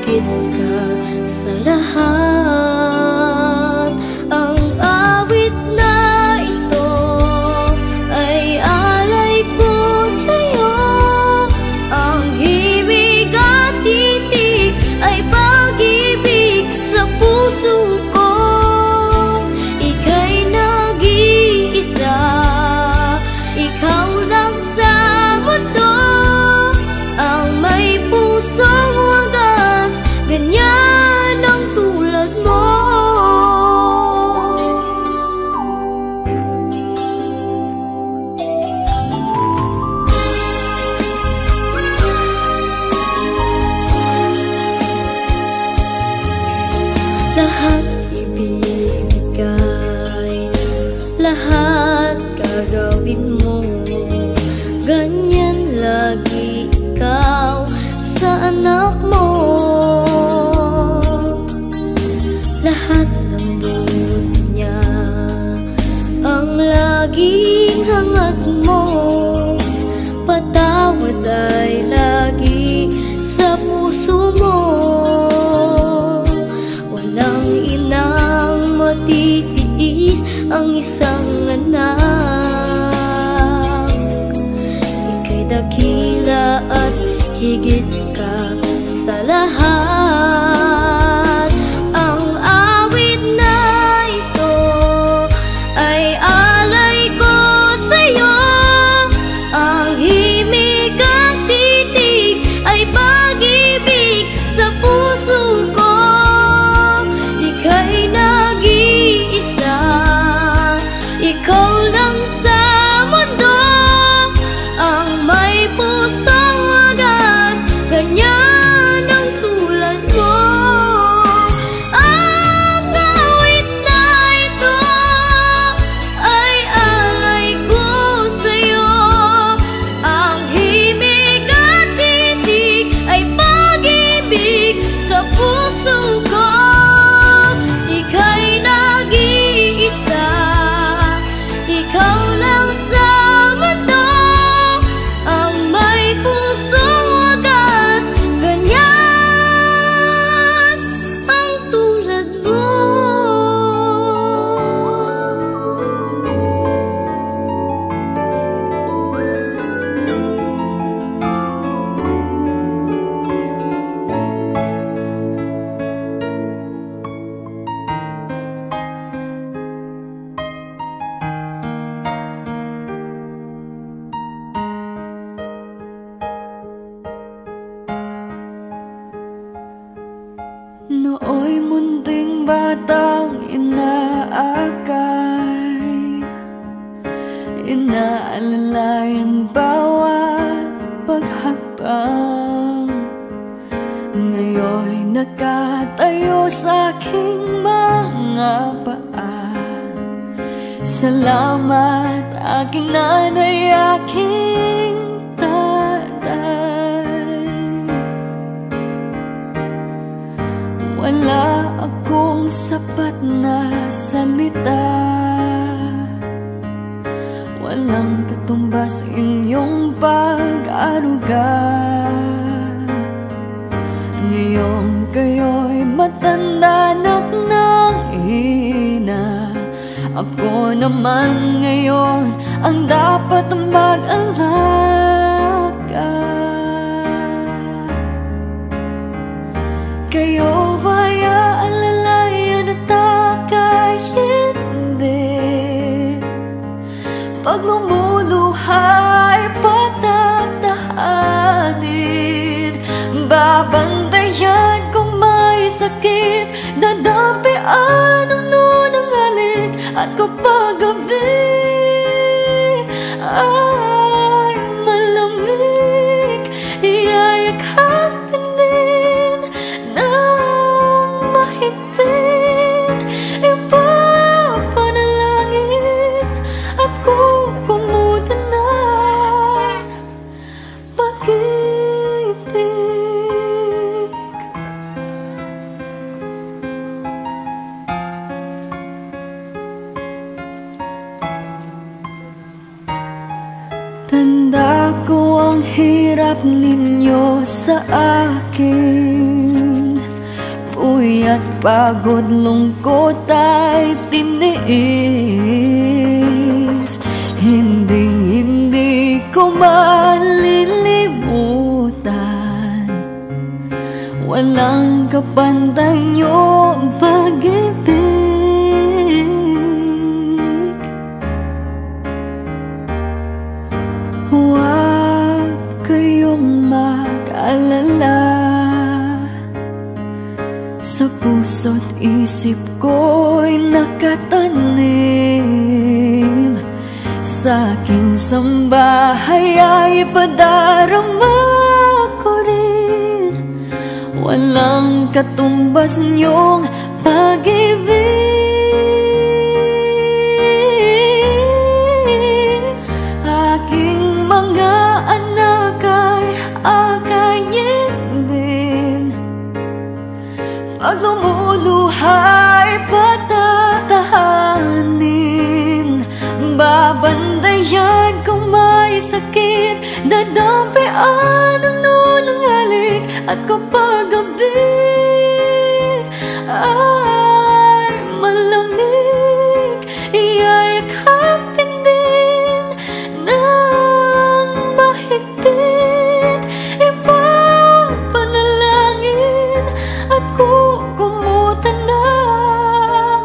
higit ka sa lahat. Ang awit na ito ay alay ko sa'yo. Ang himig at titig ay pag-ibig sa puso ko. Ika'y nag-iisa, ikaw lang sa mundo. Ang may pusong wagas, ganyan ang tulad mo. Lahat ibibigay, lahat gagawin mo. Ganyan lagi ikaw sa anak mo. Lahat ng buhay niya ang laging hangad mo. Patawad ay lagi sa puso mo. Walang inang matitiis ang isang anak. Ika'y dakila at higit ka sa lahat. Ang awit na ito ay alay ko sa'yo. Ang himig at titig ay pag-ibig sa puso ko. Ika'y nag-iisa, ikaw lang sa mundo. Ang may pusong wagas, ganyan ang tulad mo. Ang awit na ito ay alay ko sa'yo. Ang himig at titig ay pag-ibig sa puso ko. Ika'y nag-iisa, ikaw lang sa mundo. Ang may pusong wagas, ganyan ang tulad mo. Nooy munting batang inaakay, inaalalayan bawat paghakbang. Ngayon'y nakatayo sa aking mga paa. Salamat aking nanay, aking tatay. Wala akong sapat na salita, walang katumbas inyong pag-aruga. Ngayong kayo'y matanda na't nanghina, ako naman ngayon ang dapat mag-alaga. Kayo ba'y aalalayan at aka'y hindi? Pag lumuluha'y patatahanin, babantayan kung may sakit, dadampian ang nunang halik. At kapag gabi ay malamig, iyayakapin din ng mahigpit. Ipapanalangin at kukumutan ng pag-ibig. Tanda ko ang hirap ninyo sa akin, Puyat, pagod, lungkot ay tiniis. Hindi ko malilimutan. Walang kapantay niyong pag-ibig. Huwag kayong mag-alala. Sa puso't isip ko'y nakatanim. Sa aking sambahay ay padarama ko rin. Walang katumbas niyong pag-ibig. Aking mga anak ay akayin din. Pag lumuluhay, patatahanin. Babandayan kung may sakit, dadampian ang nunanghalik. At kapag gabi ay malamig, iyayakapin din ng mahigpit. Ipapanalangin at kukumutan ng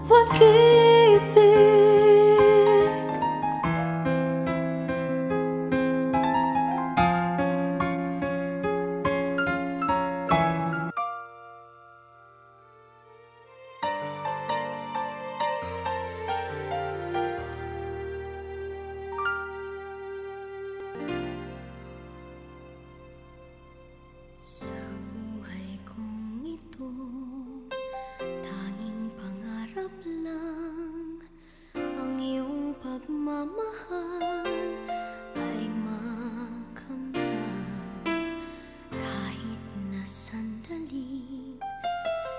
pag-ibig. Sa buhay kong ito, tanging pangarap lang ang iyong pagmamahal ay makamtan. Kahit na sandali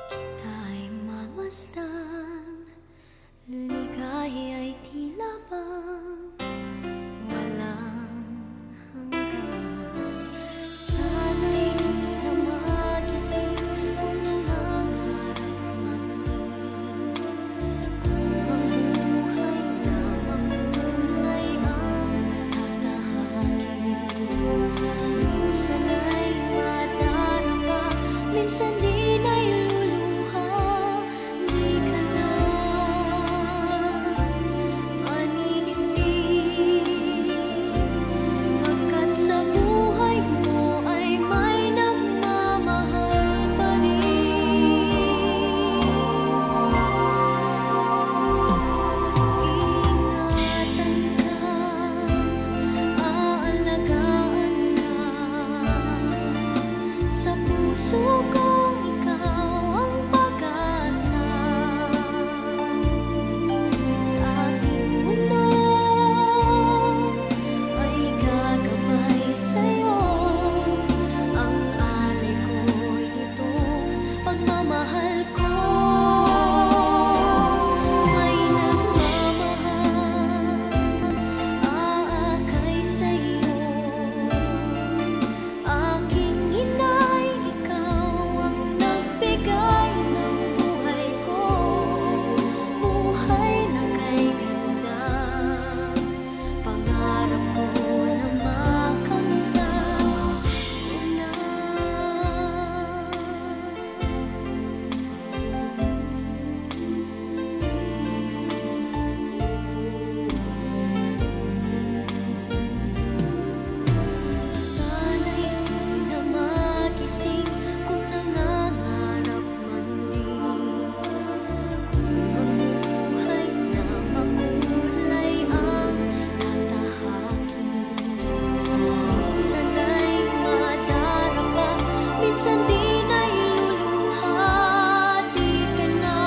kita'y mamasdan, ligaya ay tila bang walang hanggan. Sana'y di na magising kung nangangarap man din. Kung ang buhay na makulay ang tatahakin. Minsan ay madarama, minsan din ay luluha. Di ka na maninindig, pagkat sa buhay mo ay may nagmamahal pa rin. Ingatan ka, aalagaan ka. Sa puso ko ikaw ang pag-asa. Sa aking mundo ay gagabay sa'yo. Ang alay ko'y itong pagmamahal ko. May nagmamahal, aakay sa'yo. Aking inay, ikaw ang nagbigay ng buhay ko. Buhay na kay ganda, pangarap ko na makamtan ko na. Sana'y di na magising kung nangangarap man din. Kung ang buhay na makulay ang tatahakin. Minsan ay madarama, minsan din ay luluha. Di ka na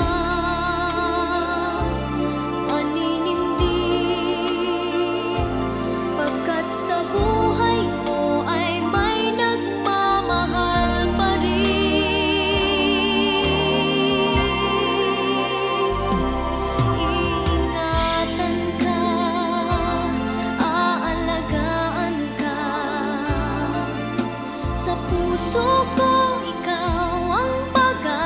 maninindig, pagkat sa buhay mo ay may nagmamahal pa rin. Iingatan ka, aalagaan ka. Sa puso ko ikaw ang pag-asa.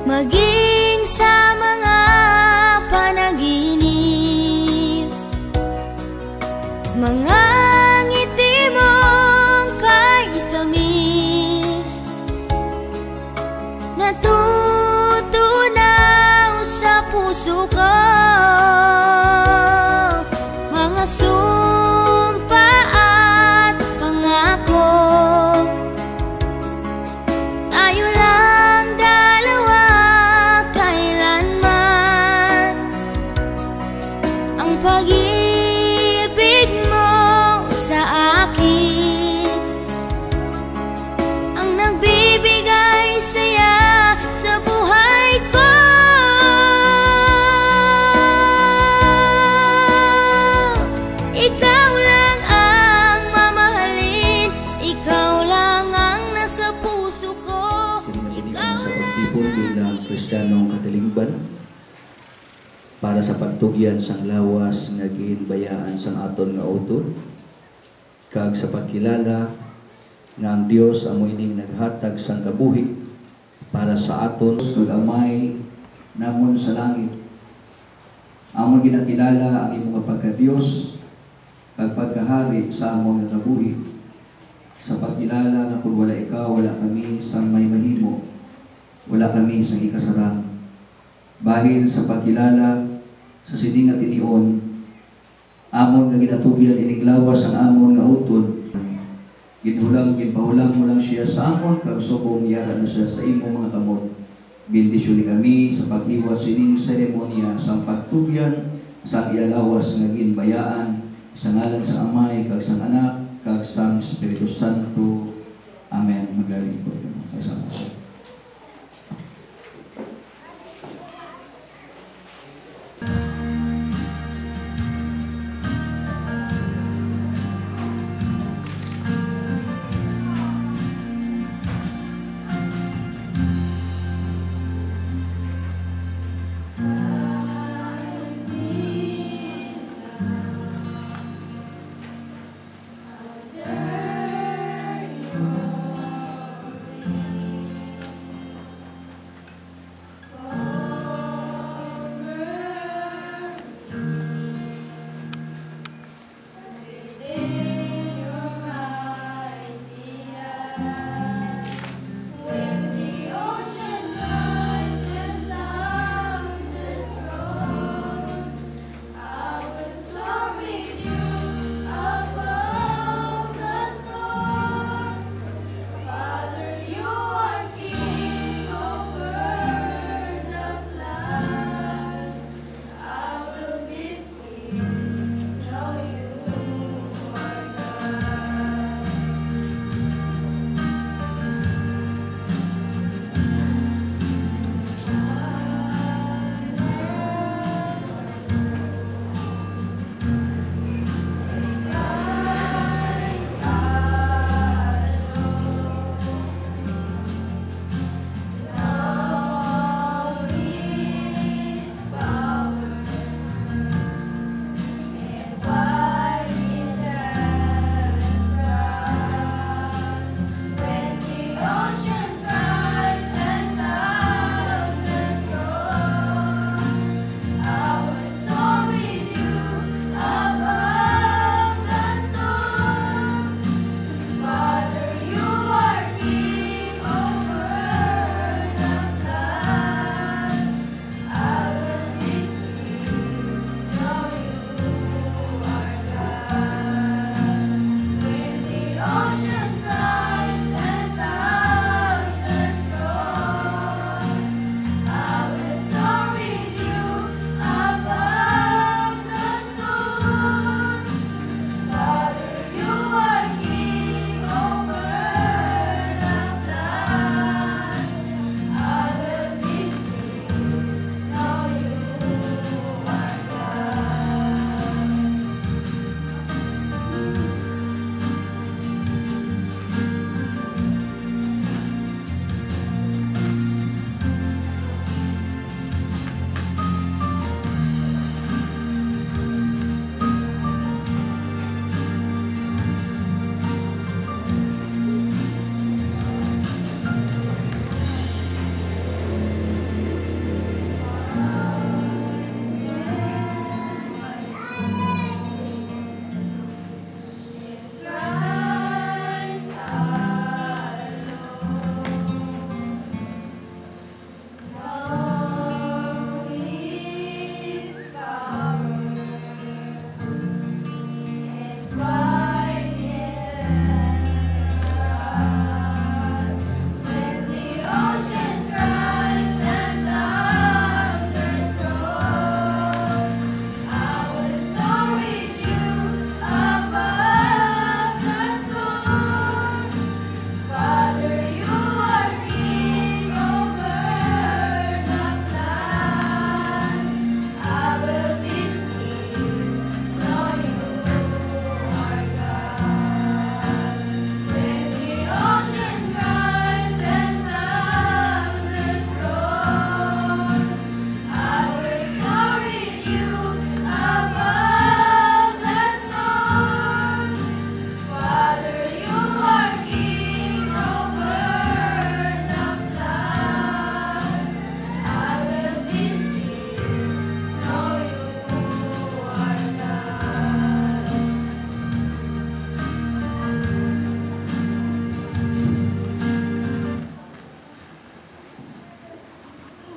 maging sa mga panaginip. Mga ngiti mong kahit tamis, natutunaw sa puso ko. Mga sumpa at pangako, tayo lang dalawa kailanman. Ang pag-ibig mo sa akin ang nagbibigay saya sa buhay ko. Ikaw lang ang mamahalin, ikaw lang ang nasa puso ko. Ikaw lang bilang Kristiyanong katilingban para sa pagtugyan sang lawas nga ginbayaan sang aton nga utod, kag sa pagkilala nga ang Dios amo ining naghatag sang kabuhi para sa aton pag-amay namon sa langit. Amon ginakilala ang imong pagka-Dios kag pagkahari sa among nga kabuhi. Sa pagkilala nga kung wala ikaw, wala kami sang may mahimo, wala kami sang ikasarang. Bahin sa pagkilala sa sining nga tinion, amon nga ginatugyan ining lawas ang amon nga utod. Ginpahulang mo lang siya sa amon, kag subong yara na siya sa imong mga kamot. Bendisyon ni kami sa paghiwa sining seremonya sa pagtugyan sa ialawas nga ginbayaan sa ngalan sa Amay, kag sang Anak, kag sang Espiritu Santo. Amen. Magaling po. Kasama po.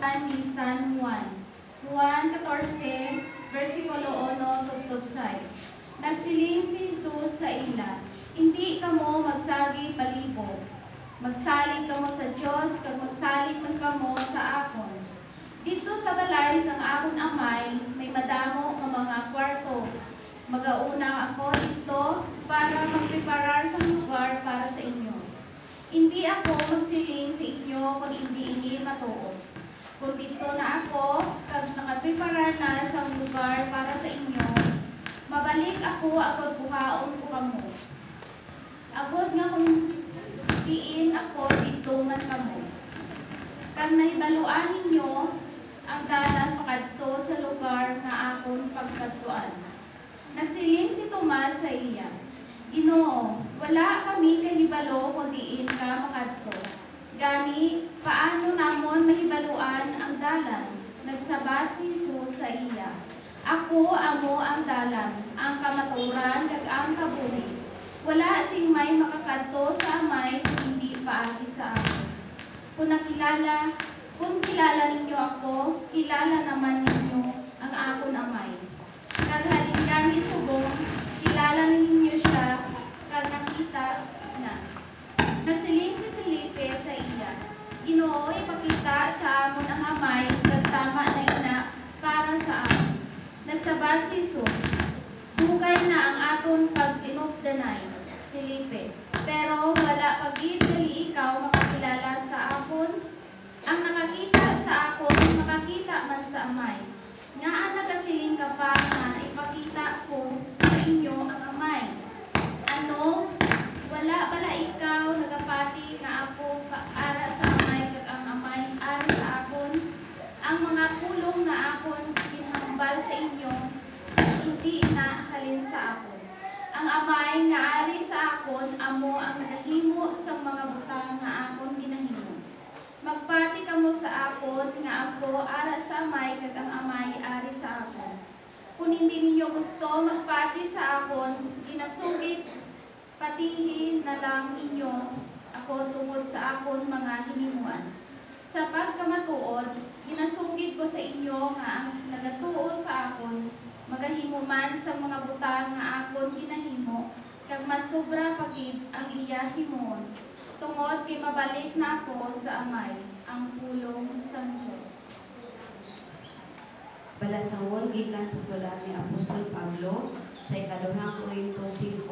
kasulatan ni San Juan. Juan 14, versikulo 1 tugtog 6. Nagsiling si Jesus sa ila, hindi kamo magsagi palibot. Magsalig kamo sa Dios kag magsalig man kamo sa akon. Dito sa balay sang akon amay may madamo nga mga kwarto. Magauna ako dito para magpreparar sa lugar para sa inyo. Hindi ako magsiling sa inyo kung hindi ini matuod. Kung dito na ako, kag nakapreparar na sa lugar para sa inyo, mabalik ako agad buhaon ko kamo. Agad nga kung diin ako dito man kamo. Kag nahibaluan ninyo ang dalan pakadto sa lugar na akon pagkadtuan. Nagsiling si Tomas sa iya, Ginoo, wala kami kahibalo kung diin ka makadto. Gani, paano namon mahibaluan ang dalan? Nagsabat si Jesus sa iya, Ako amo ang dalan, ang kamaturan kag ang kabuhi. Wala sing may makakadto sa amay kung hindi paagi sa ako. Kung kilala ninyo ako, kilala naman ninyo ang akon amay. Kag halin kami subong, kilala ninyo siya, kag nakita na. Nagsiling si Felipe sa iya, Ginoo, ipakita sa amon ang amay, kag tama na ina para sa amon. Nagsabat si Jesus, Dugay na ang aton pag-inupdanay, Felipe, pero wala pagid kali ikaw makakilala sa akon. Ang nakakita sa akon, makakita man sa amay. Nga ang nagasiling ka pa na ipakita ko sa inyo ang amay. Ano? Wala pala ikaw nagapati na ako para sa amay kag ang amay ari sa akon. Ang mga pulong na akon ginhambal sa inyo, hindi na halin sa akon. Ang amay nga ari sa akon, amo ang nagahimo sa mga butang na akon ginahimo. Magpati kamo sa akon nga ako ara sa amay kag ang amay ari sa akon. Kung hindi ninyo gusto magpati sa akon, ginasugid patihin na lang ninyo ako tungod sa akon mga hinimuan. Sa pagkamatuod, ginasugid ko sa inyo nga ang nagatuo sa akon, magahimo man sa mga butang nga akon ginahimo, kag mas sobra pagid ang iya himon. Tungod kay mabalik na ako sa amay, ang pulong sa Diyos. Balasahon gikan sa sulat ni Apostol Pablo sa ikaduhang Korinto 5,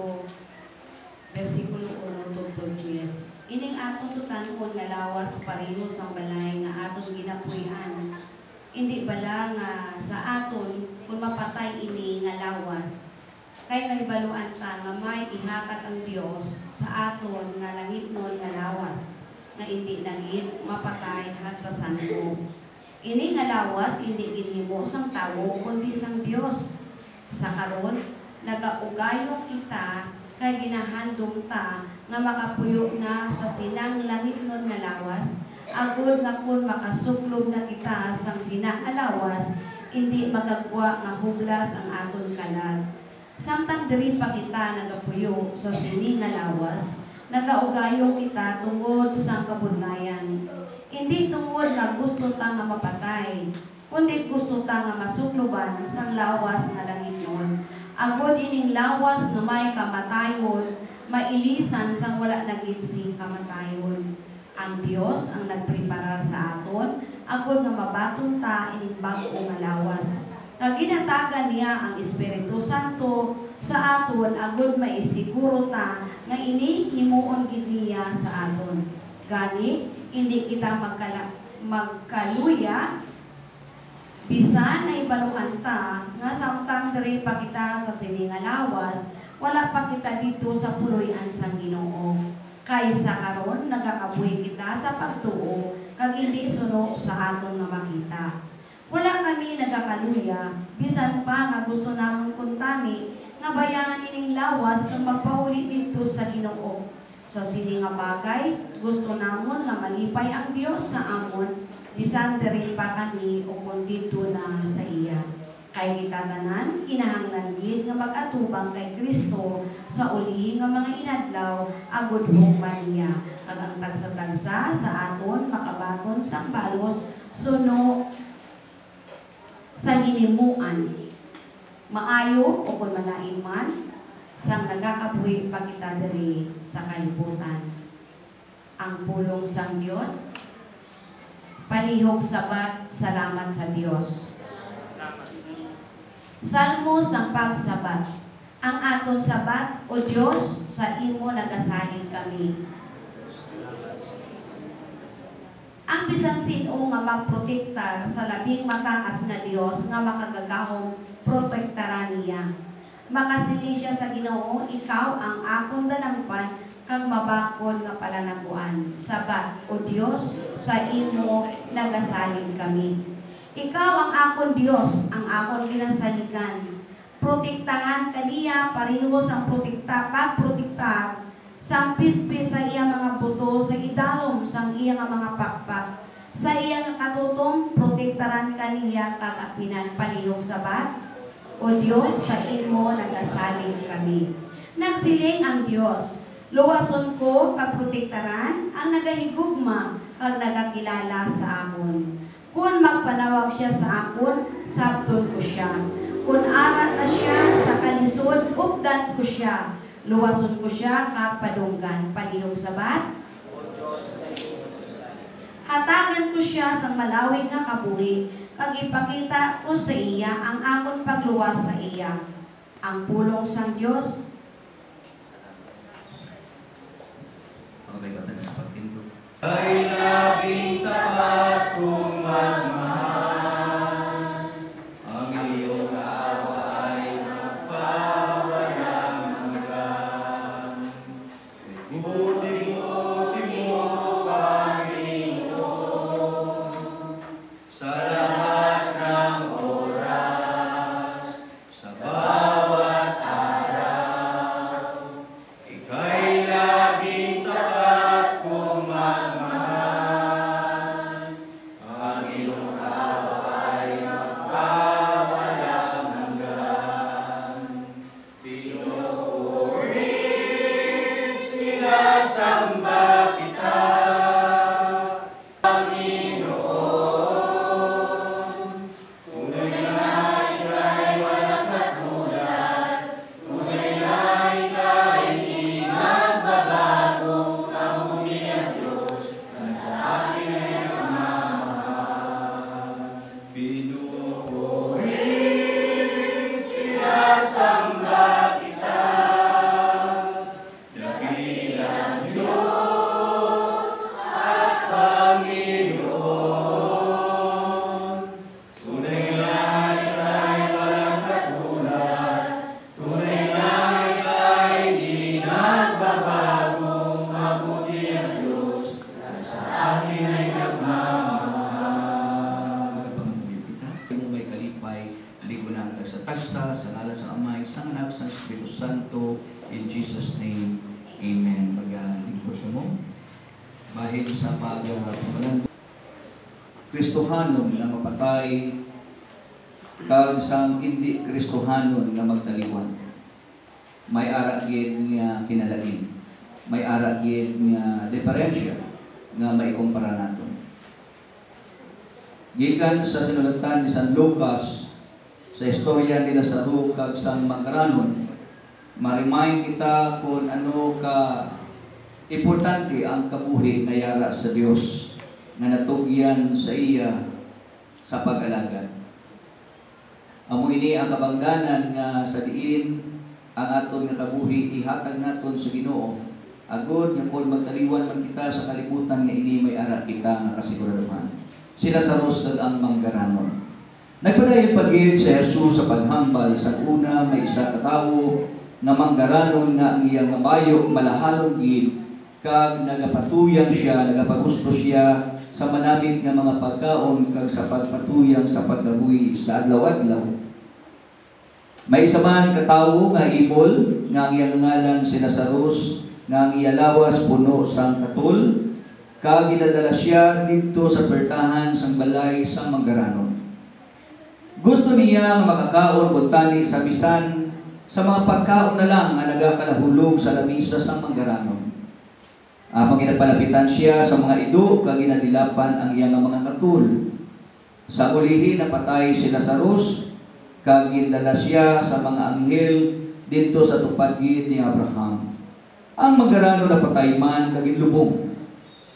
versikulo 1 tugtog 10. Ining atong tutanon nga lawas pareho sa balay nga atong ginapuy-an. Hindi bala nga sa aton kung mapatay ini nga lawas, kay nahibaluan ta nga may ihakat ang Dios sa aton nga langitnon nga lawas nga hindi nagit mapatay hasta santo. Ini nga lawas hindi ginhimo sang tawo kundi sang Dios. Sa karon nagaugayong kita kay ginahandom ta nga makapuyo na sa sinang langitnon nga lawas, agud nga kun makasuklob na kita sang sinang lawas, hindi magagwa nga hublas ang aton kalag. Samtang diri pa kita nagapuyo sa sini nga lawas, nagaugayo kita tungod sa kabudlayan. Hindi tungod na gusto ta nga mapatay, kundi gusto ta nga masukloban sang lawas nga langitnon. Agod ining lawas nga may kamatayon, mailisan sang wala nagitsing kamatayon. Ang Dios ang nagpreparar sa aton, agod nga mabaton ta ining bag-o nga lawas. Ginatagan niya ang Espiritu Santo sa aton agud maisiguro ta nga ini himuon gid niya sa aton. Gani hindi kita magkaluya bisan na ibaluan ta nga samtang diri pa kita sa sini nga lawas, wala pa kita dito sa puloy-an sang Ginoo. Kaysa karon nagakabuhi kita sa pagtuo kag hindi suno sa aton nga makita. Wala kami nagakaluya, bisan pa nga gusto namon kuntani nga bayangan ining lawas kang magpauli dito sa Ginoo. Sa sini nga bagay, gusto namon nga malipay ang Dios sa amon, bisan diri pa kami o kung dito na sa iya. Kay kita tanan kinahanglan gid nga mag-atubang kay Kristo sa uli nga mga inadlaw agud hukman niya. Kag ang tagsa-tagsa sa aton makabaton sang balos suno sa hinimuan. Maayo o kung malain man sang nagakabuhi pa kita diri sa kalibutan. Ang pulong sang Dios palihog sabat, salamat sa Dios. Salmo sang pagsabat. Ang aton sabat, O Diyos, sa imo nagasalig kami. Ang bisan sino nga magprotektar sa labing mataas nga Dios nga makagagahong protektaran niya. Makasili siya sa Ginoo, ikaw ang akong dalangpan kag mabakod nga palanaguan. Sabat, O Diyos, sa imo nagasalig kami. Ikaw ang akong Diyos, ang akong ginasaligan. Protektahan kaniya, parehos ang pagprotekta sang pispis sa iyang mga buto, sa idalom sang iyang mga pakpak. Sa iyang katutong, protektaran kaniya kagapinan palihog sabat. O Diyos, sa imo nagasalig kami. Nagsiling ang Diyos, luwason ko kag protektaran ang nagahigugma kag nagakilala sa akon. Kung magpanawag siya sa akon, sabton ko siya. Kung arat na siya sa kalisod, updan ko siya. Luwason ko siya kapadunggan. Palihog sabat. Hatagan ko siya sa malawig nga kabuhi, kag ipakita ko sa iya ang akon pagluwas sa iya. Ang pulong sang Dios. Okay, batang sa pagtindog. Ay labing tapat kong magmahal, ang iyong awa ay magpawalang hanggan. Buti-buti mo, Panginoon, sa lahat ng oras, sa bawat araw, ika'y laging tapat kong magmahal. In Jesus' name, Amen. Magalingkod mo. Bahid sa pagpapalan. Kristohanon na mapatay, kag sang hindi Kristohanon na magtaliwan. May aragid nga kinalagin. May aragid nga diferensya nga maikumpara natin. Gikan sa sinulatan ni San Lucas, sa istorya nila sa kag sang Magaranon, ma-remind kita kung ano ka importante ang kabuhi na yara sa Dios na natugyan sa iya sa pag-alagad. Amo ini ang kabangdanan nga sa diin ang aton nga kabuhi ihatag naton sa Ginoo. Agod nga kung magtaliwan man kita sa kalibutan nga ini may ara kita nga kasiguraduhan. Sila sa rostad ang Manggaranon. Nagpadayon pagid sa Jesus sa paghambal sa una may isa ka tawo nga Manggaranon nga ang iyang mabayo malahalong gid kag nagapatuyang siya, nagapagusto siya sa manamit nga mga pagkaon kag sa pagpatuyang sa paglabuhi sa adlaw-adlaw. May isa man katawo nga imol nga ang iyang ngalan si Lazarus nga ang iya lawas puno sang katul kag gidadala siya didto sa pertahan sang balay sang Manggaranon. Gusto niya nga makakaon kung tani sa bisan sa mga pagkaon na lang nga nagakalahulog sa lamisa sa manggaranon. Apang ginapalapitan siya sa mga ido, kag ginadilapan ang iyang mga katul. Sa ulihi napatay si Lazarus, kag gindala siya sa mga anghel dito sa tupad-gid ni Abraham. Ang manggaranon napatay man kag inlubong,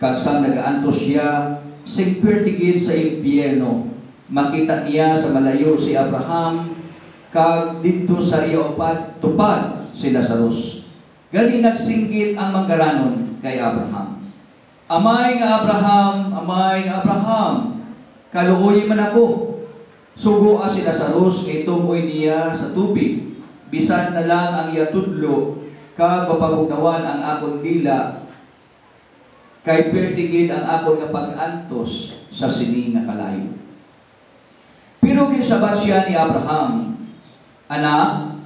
kag sang nagaantos siya sigpertigid sa impyerno. Makita niya sa malayo si Abraham, kag dito sa iya upat tupad si Lazarus. Gani nagsinggit ang manggaranon kay Abraham. Amay nga Abraham, kaluoy man ako. Sugo si Lazarus kay tumoy niya sa tubig. Bisan na lang ang iya tudlo, kag mapabugnawan ang akong dila, kay pertigid ang akong nga pag-antos sa sini nga kalayo. Pero ginsabat siya ni Abraham, Anak,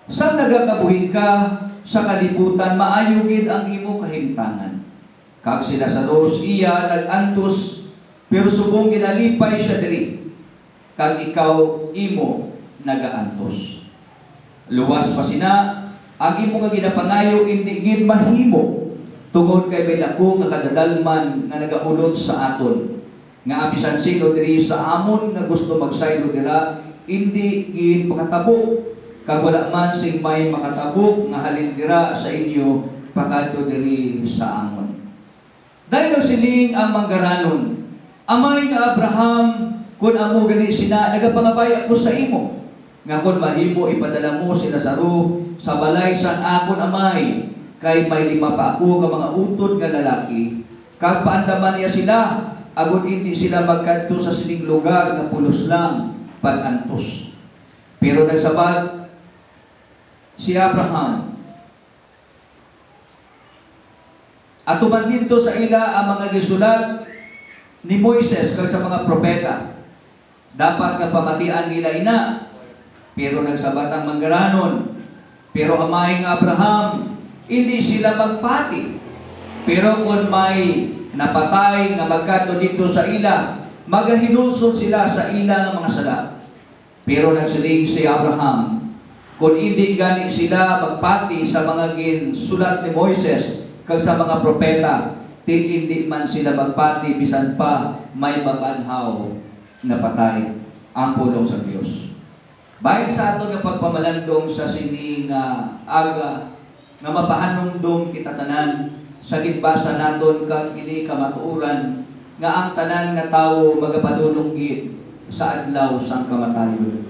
saan nagakabuhin ka sa kalibutan, maayugid ang imo kahimtangan. Kag si Lazarus iya nag-antos, pero subong ginalipay siya diri, kag ikaw imo nagaantos. Luwas pa sina, ang imo nga ginapangayo hindi gid mahimo, tungod kay may dako nga kadadalman nga nagaulot sa aton. Nga abisan sino diri sa amon nga gusto magsaylo dira, hindi gid makatabok. Kag wala man sing may makatabok nga halin dira sa inyo, pakadto diri sa amon. Dahil siling ang manggaranon, Amay nga Abraham, kun amo gani sina, nagapangabay ako sa imo. Nga kun mahimo ipadala mo si Lazaro sa balay san akon amay, kay may 5 pa ako ka mga utod nga lalaki. Kag paandaman niya sila, agon hindi sila magkadto sa sining lugar nga pulos lang pag-antos. Pero nagsabat si Abraham, at tuman dito sa ila ang mga gisulat ni Moises kag sa mga propeta. Dapat nga pamatian nila ina, pero nagsabat ang manggaranon. Pero amay nga Abraham, hindi sila magpati. Pero kung may napatay nga magkadto dito sa ila, magahinulsol sila sa ila nga mga sala. Pero nagsiling si Abraham, kung hindi gani sila magpati sa mga ginsulat ni Moises kag sa mga propeta, hindi man sila magpati, bisan pa may mabanhaw na patay ang pulong sa Dios. Bahin sa aton nga pagpamalandong sa sining aga nga mapahanumdom kita tanan, sa gitbasa naton kag ini kamatuoran nga ang tanan nga tawo magapadulong gid sa adlaw sang kamatayon.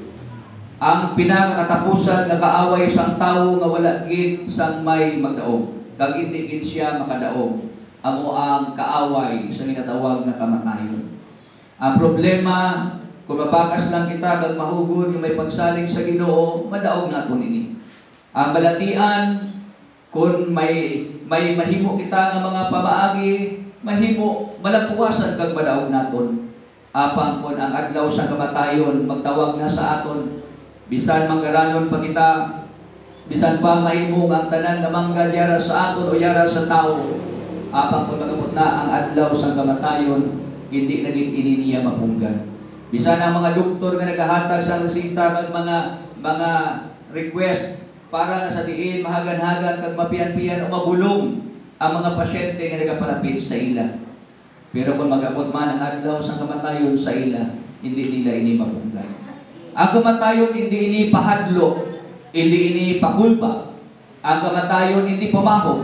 Ang pinakatapusan nga kaaway sang tawo nga wala gid sang may magdaog, kag hindi gid siya makadaog, amo ang kaaway sa ginatawag na kamatayon. Ang problema, kung mabakas lang kita kag mahugod yung may pagsalig sa Ginoo, madaog naton ini. Ang balatian, kung may mahimo kita nga mga pamaagi, mahimo malapuwasan kag madaog naton. Apang kung ang adlaw sa kamatayon magtawag na sa aton, bisan manggaranon pa kita, bisan pa mahimo ang tanan nga manggal yara sa aton o yara sa tao, apang kung magabot na ang adlaw sa kamatayon, hindi na gid ini niya mapunggan. Bisan ang mga doktor nga nagahatag sa resita kag mga request para sa diin mahagan-hagan kag mapian-pian o mabulong ang mga pasyente nga nagapalapit sa ila. Pero kung magabot man ang adlaw sa kamatayon sa ila, hindi nila ini mapunggan. Ang kamatayon hindi ini pahadlo, hindi ini pakulpa. Ang kamatayon hindi pamaho,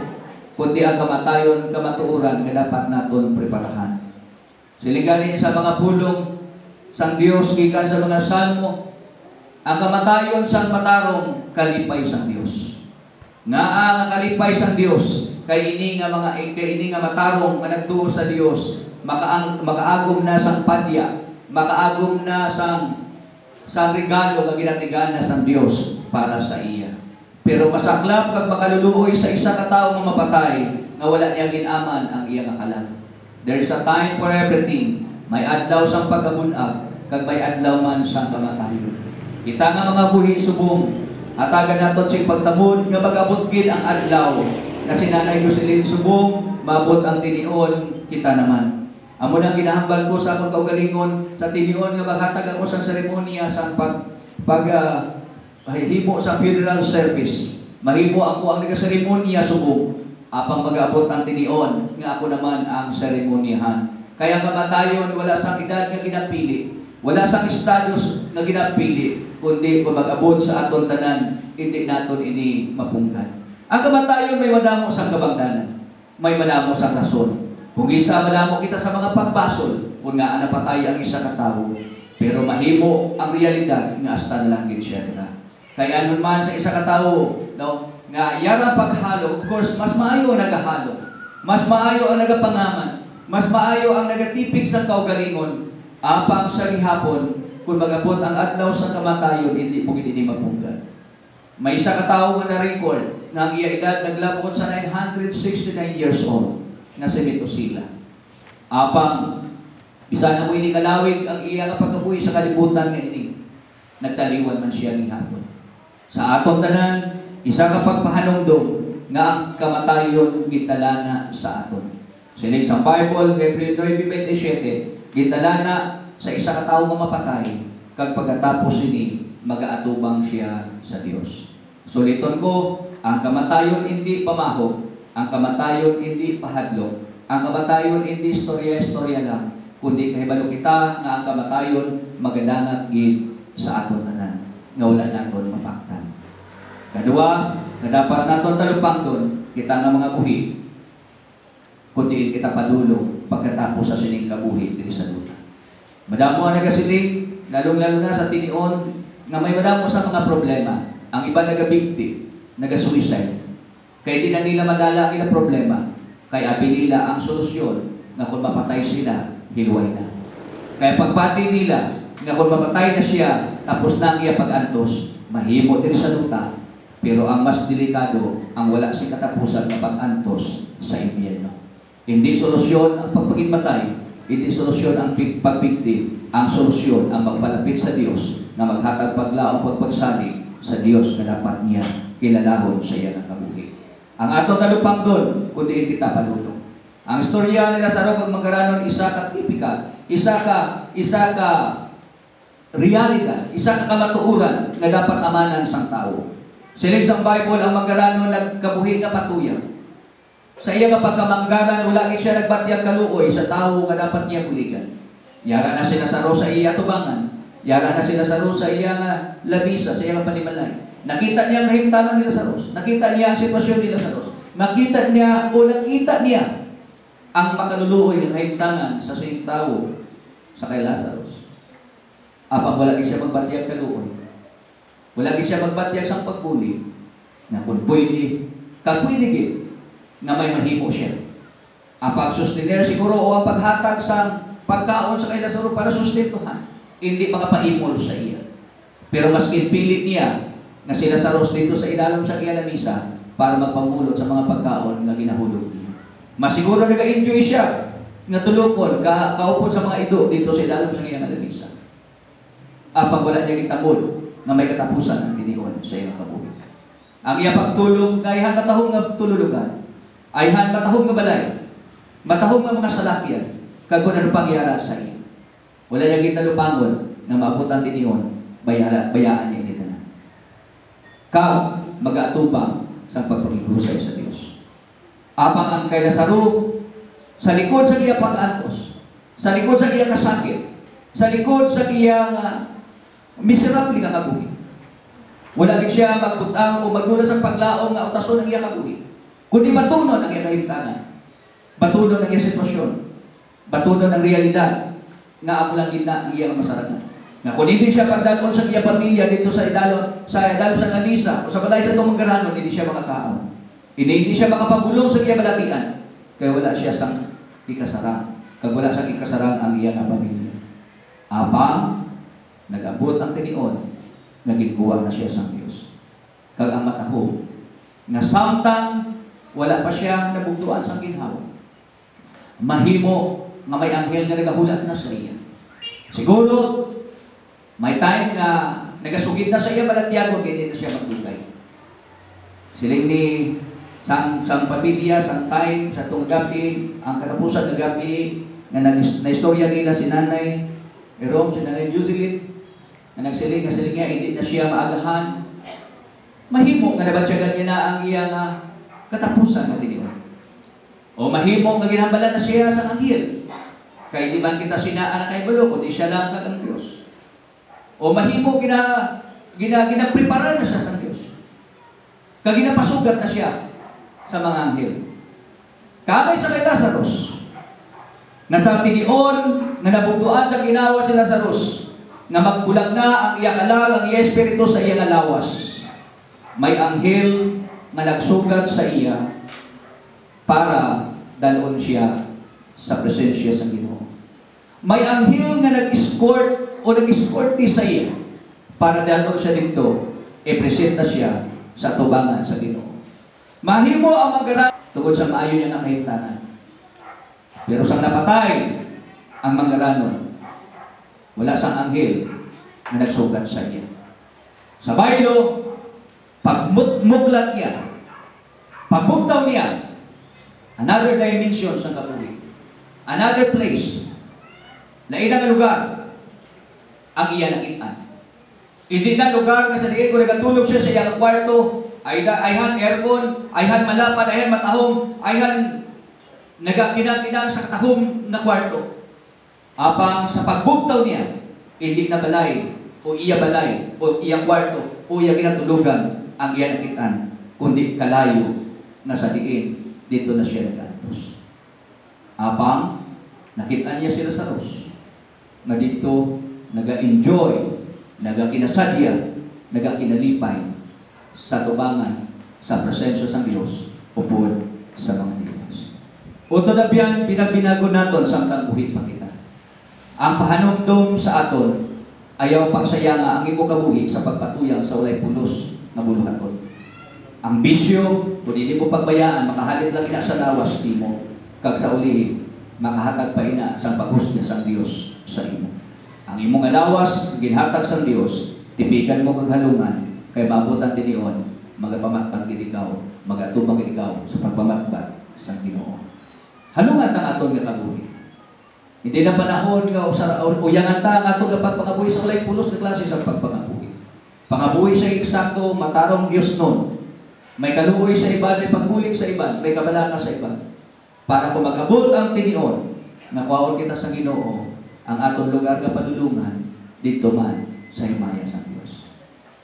kundi ang kamatayon kamatuoran nga dapat naton preparahan. Siligani sa mga pulong sang Dios gikan sa mga salmo, ang kamatayon sang matarong kalipay sang Dios. Nga ang kalipay sang Dios kay ini nga matarong nga nagtuo sa Dios, makaagom na sang padya, makaagom na sang regalo nga ginatigana sang Dios para sa iya. Pero masaklap kag makaluluoy sa isa ka tawo nga mapatay nga wala niya ginaman ang iya nga kalag. There is a time for everything. May adlaw sang pagkabunag, kag may adlaw man sang kamatayon. Kita nga mga buhi subong, hatagan naton sing pagtamod nga magabot gid ang adlaw. Kasi Nanay Jocelyn subong, mabot ang tinion kita naman. Amo nang ginahambal ko sa akong kaugalingon sa tinion nga maghatag ako sa seremonya sa himo sa funeral service. Mahimo ako ang nagaseremonya subong apang mag-abot ang tinion nga ako naman ang seremonyahan. Kaya kamatayon wala sa edad nga ginapili, wala sa status nga ginapili, kundi kung mag-abot sa aton tanan, hindi naton ini mapunggan. Ang kamatayon may madamo sa kabangdanan, may madamo sa rason. Kung isa madamo kita sa mga pagbasol, kung nga napatay ang isa ka tawo, pero mahimo ang realidad nga hasta na lang gid siya nila. Kaya anon man sa isa ka tawo, no, nga yara paghalo, of course mas maayo ang nagahalo, mas maayo ang nagapangaman, mas maayo ang nagatipig sa kaugalingon, apang sa gihapon kung magabot ang adlaw sa kamatayon, hindi po gid mapunggan. May isa ka tawo nga na-record nga ang iya edad naglabot sa 969 years old na si Metusela. Apang bisan na mo ini kalawig ang iya nga pagkabuhi sa kalibutan nga ini, nagtaliwan man siya ni hapon. Sa aton tanan, isa ka pagpahanungdong nga ang kamatayon gitalana sa aton. Sining sa Bible, Hebreo 9:27, gitalana sa isa ka tawo nga mapatay, kag pagkatapos ini mag-aatubang siya sa Dios. Suliton ko, ang kamatayon hindi pamaho, ang kamatayon hindi pahadlok, ang kamatayon hindi istorya-istorya lang, kundi kahibalo kita nga ang kamatayon magadangat gid sa aton tanan, nga wala naton mapaktan. Kadua, nga dapat naton talupangton kita nga mga buhi, kundi kita padulong pagkatapos sa sining kabuhi diri sa luta. Madamo ang nagasiling, lalong-lalo na sa tinion nga may madamo sa mga problema. Ang iba nagabikti, nagasuicide. Kaya di na nila madala ang problema. Kaya abi nila ang solusyon na kung mapatay sila, hiluway na. Kaya pagpati nila nga kung mapatay na siya, tapos na ang iya pag-antos, mahimo din sa luta. Pero ang mas delikado, ang wala siyang katapusan na pag-antos sa impyerno. Hindi solusyon ang pagpaghimatay, hindi solusyon ang pagbikti, ang solusyon ang magpalapit sa Diyos na maghatag paglaong pagpagsalig sa Diyos na dapat niya kilalahon sa iya ng kabuhi. Ang ato talupang doon, kundi kita palulong. Ang istorya nila sa Lazaro kag Magaranon, isa ka tipikal, isa ka realidad, isa ka kamatuuran na dapat amanan sang tao. Siling sang Bible, ang Magaranon nagkabuhi nga patuyang. Sa iya nga pagkamanggaran, wala siya nagbatyag kaluoy sa tao nga dapat niya buligan. Yara na si Lazaro sa iya tubangan. Yara na si Lazaro sa iya nga labisa, sa iya nga panimalay. Nakita niya ang kahimtangan ni Lazaro. Nakita niya ang sitwasyon ni Lazaro. Nakita niya ang makaluluoy ng kahimtangan sa siyang tao sa kay Lazaro. Apang wala siya magbatyag kaluoy. Wala siya magbatyag sa pagbuli. Na kung pwede gid na may mahimo siya. Ang pag-sustiner siguro o ang paghatag sa pagkaon sa kay Lazaro para sustentuhan, hindi makapaimol sa iya. Pero mas pilit niya na si Lazaro dito sa ilalim sa iya lamisa para magpamulot sa mga pagkaon na ginahulog niya. Mas siguro nag-enjoy siya nga tulokon, kaupon sa mga ido dito sa ilalim sa iya lamisa. Apang wala niya gitamod na may katapusan ang tinion sa iyang kabuhi. Ang iya pagtulong kay han matahong nga tululugan, ay han matahong nga balay, matahong nga mga salakyan, kag kung ano pangyara sa iya. Wala niya gitalupangon na maabutan din yun, bayaan niya ito na. Kau mag-aatubang sa pagpagigusay sa Diyos. Apang ang kay Lazaro, sa likod sa iya pag-antos, sa likod sa iya kasakit, sa likod sa iya miserable nga kabuhi. Wala din siya magbutang o magdula sa paglaong nga utason ng iya kabuhi. Kundi batunon ang iya kahimtanan. Batunon ang iya sitwasyon. Batunon ang realidad nga amo lang gina ang iyang masaranan. Nga kung hindi siya pagdalon sa iyang pamilya dito sa idalon sa lamisa o sa balay sa Magaranon, hindi siya makakaon. Hindi siya makapagulong sa iyang balatian. Kaya wala siya sang ikasarang. Kag wala sang ikasarang ang iyang pamilya. Apang nag-abot ang tinion, nagingkuha na siya sa Diyos. Kag ang mataho, nga samtang wala pa siya nabugtuan sa ginhawa. Mahimo nga may anghel nga nagahulat na sa iya. Siguro, may time nga nagasugid na sa iya balatyagon, hindi na siya magdugay. Siling ni sang pamilya, sang time, sa itong gabi, ang katapusan ng gabi, nga na-istorya nila si Nanay Jerome, si Nanay Jocelyn, na nagsiling nga hindi na siya maagahan. Mahimo nga nabatyagan niya na ang iyang katapusan na tinion. O mahimo nga ginhambalan na siya sa anghel. Kay di man kita sinaan na kay Balo, kundi siya lang kag ang Diyos. O mahimo ginaprepara na siya sa Diyos. Kag ginapasugat na siya sa mga anghel. Kamay sa kay Lazarus, nasa tinion na nabugtuan sa ginawa si Lazarus, na magbulag na ang iyang alag, ang iyang espiritu sa iyang alawas. May anghel na nagsugat sa iya para dalon siya sa presensya sa Ginoo. May anghel na nag-escort o nag-escorti sa iya para dalon siya dito, i-presenta siya sa tubangan sa Ginoo. Mahimo ang manggaran tungod sa maayo niya na kahimtanan. Pero sang napatay ang manggaranon, wala sang anghel na nagsugat sa iya. Sa baylo, pagmuglat niya, pagbugtaw niya, another dimension sa kabuhi, another place, na ilang lugar, ang iya nakitaan. Hindi na lugar na sa diin kung nagatulog siya sa iyang kwarto, ayhan aircon, ayhan malapad, ayhan matahong, ayhan nagakinang-kinang sa katahong na kwarto. Apang sa pagbugtaw niya, hindi na balay, o iya balay, o iyang kwarto, o iya kinatulugan, ang iya nakitaan, kundi kalayo na sa diin, dito na siya nag-antos. Apang, nakita niya si Lazarus, na dito, naga-enjoy, naga-kinasadya, naga-kinalipay, sa tubangan, sa presensya ng Diyos, upod sa mga Diyos. Uto na biyan, pinagbinago naton samtang buhit pa kita. Ang pahanumdum sa aton, ayaw pagsaya nga ang imo kabuhi sa pagpatuyang sa walay pulos na buluhaton. Ang bisyo, kung hindi mo pagbayaan, makahalit lang ina sa lawas timo, kag sa ulihin, makahatag pa ina sa paghusga sa Diyos sa imo. Ang imong alawas, ginhatag sa Diyos, tipikan mo kag halungan, kay maabutan tinion, magapamatbag ikaw, magatubang ikaw sa pagpamatbag sa Ginoo. Halungan ang aton nga kabuhi. Hindi na panahon nga uyangan ta ang aton nga pagpangabuhi sa walay pulos na klase sa pagpangabuhi. Pangabuhi sa eksakto, matarong Diyos nun. May kaluoy sa iban, may pagbulig sa iban, may kabalaka sa iban. Para kung mag-abot ang tinion, nakuhaon kita sa Ginoo, ang aton lugar nga padulungan, dito man sa himaya sa Diyos.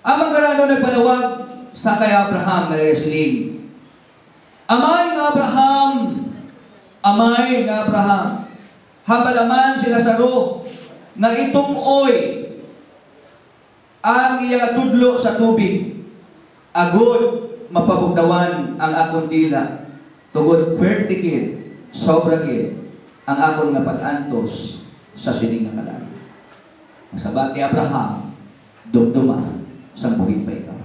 Ang manggarano nagpanawag sa kay Abraham na siling, Amay nga Abraham, amay nga Abraham, habalaman si Lazaro, na itumuoy ang iyang tudlo sa tubig, agod mapabugdawan ang akong dila, tugod pertikid, sobrakid, ang akong napag-antos sa sining na kalan. Ang sabat ni Abraham, dumduma sa buhit pa ikaw.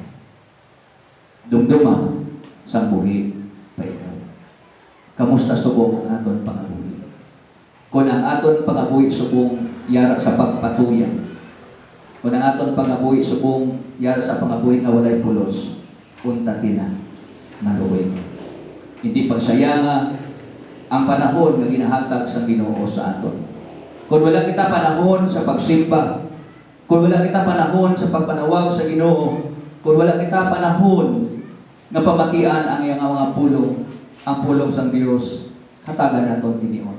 Dumduma sa buhit pa ikaw. Kamusta subong ang aton pangabuhi? Kung ang aton pangabuhi subong yara sa pagpatuyan, kung ang aton pangabuhi subong yara sa pangabuhi na walay pulos, unta tina maluwin. Hindi pagsaya nga ang panahon nga ginahatag sa Ginoo sa aton. Kung wala kita panahon sa pagsimba, kung wala kita panahon sa pagpanawag sa Ginoo, kung wala kita panahon nga pamatian ang iyang mga pulong, ang pulong sa Dios, hatagan naton tinion.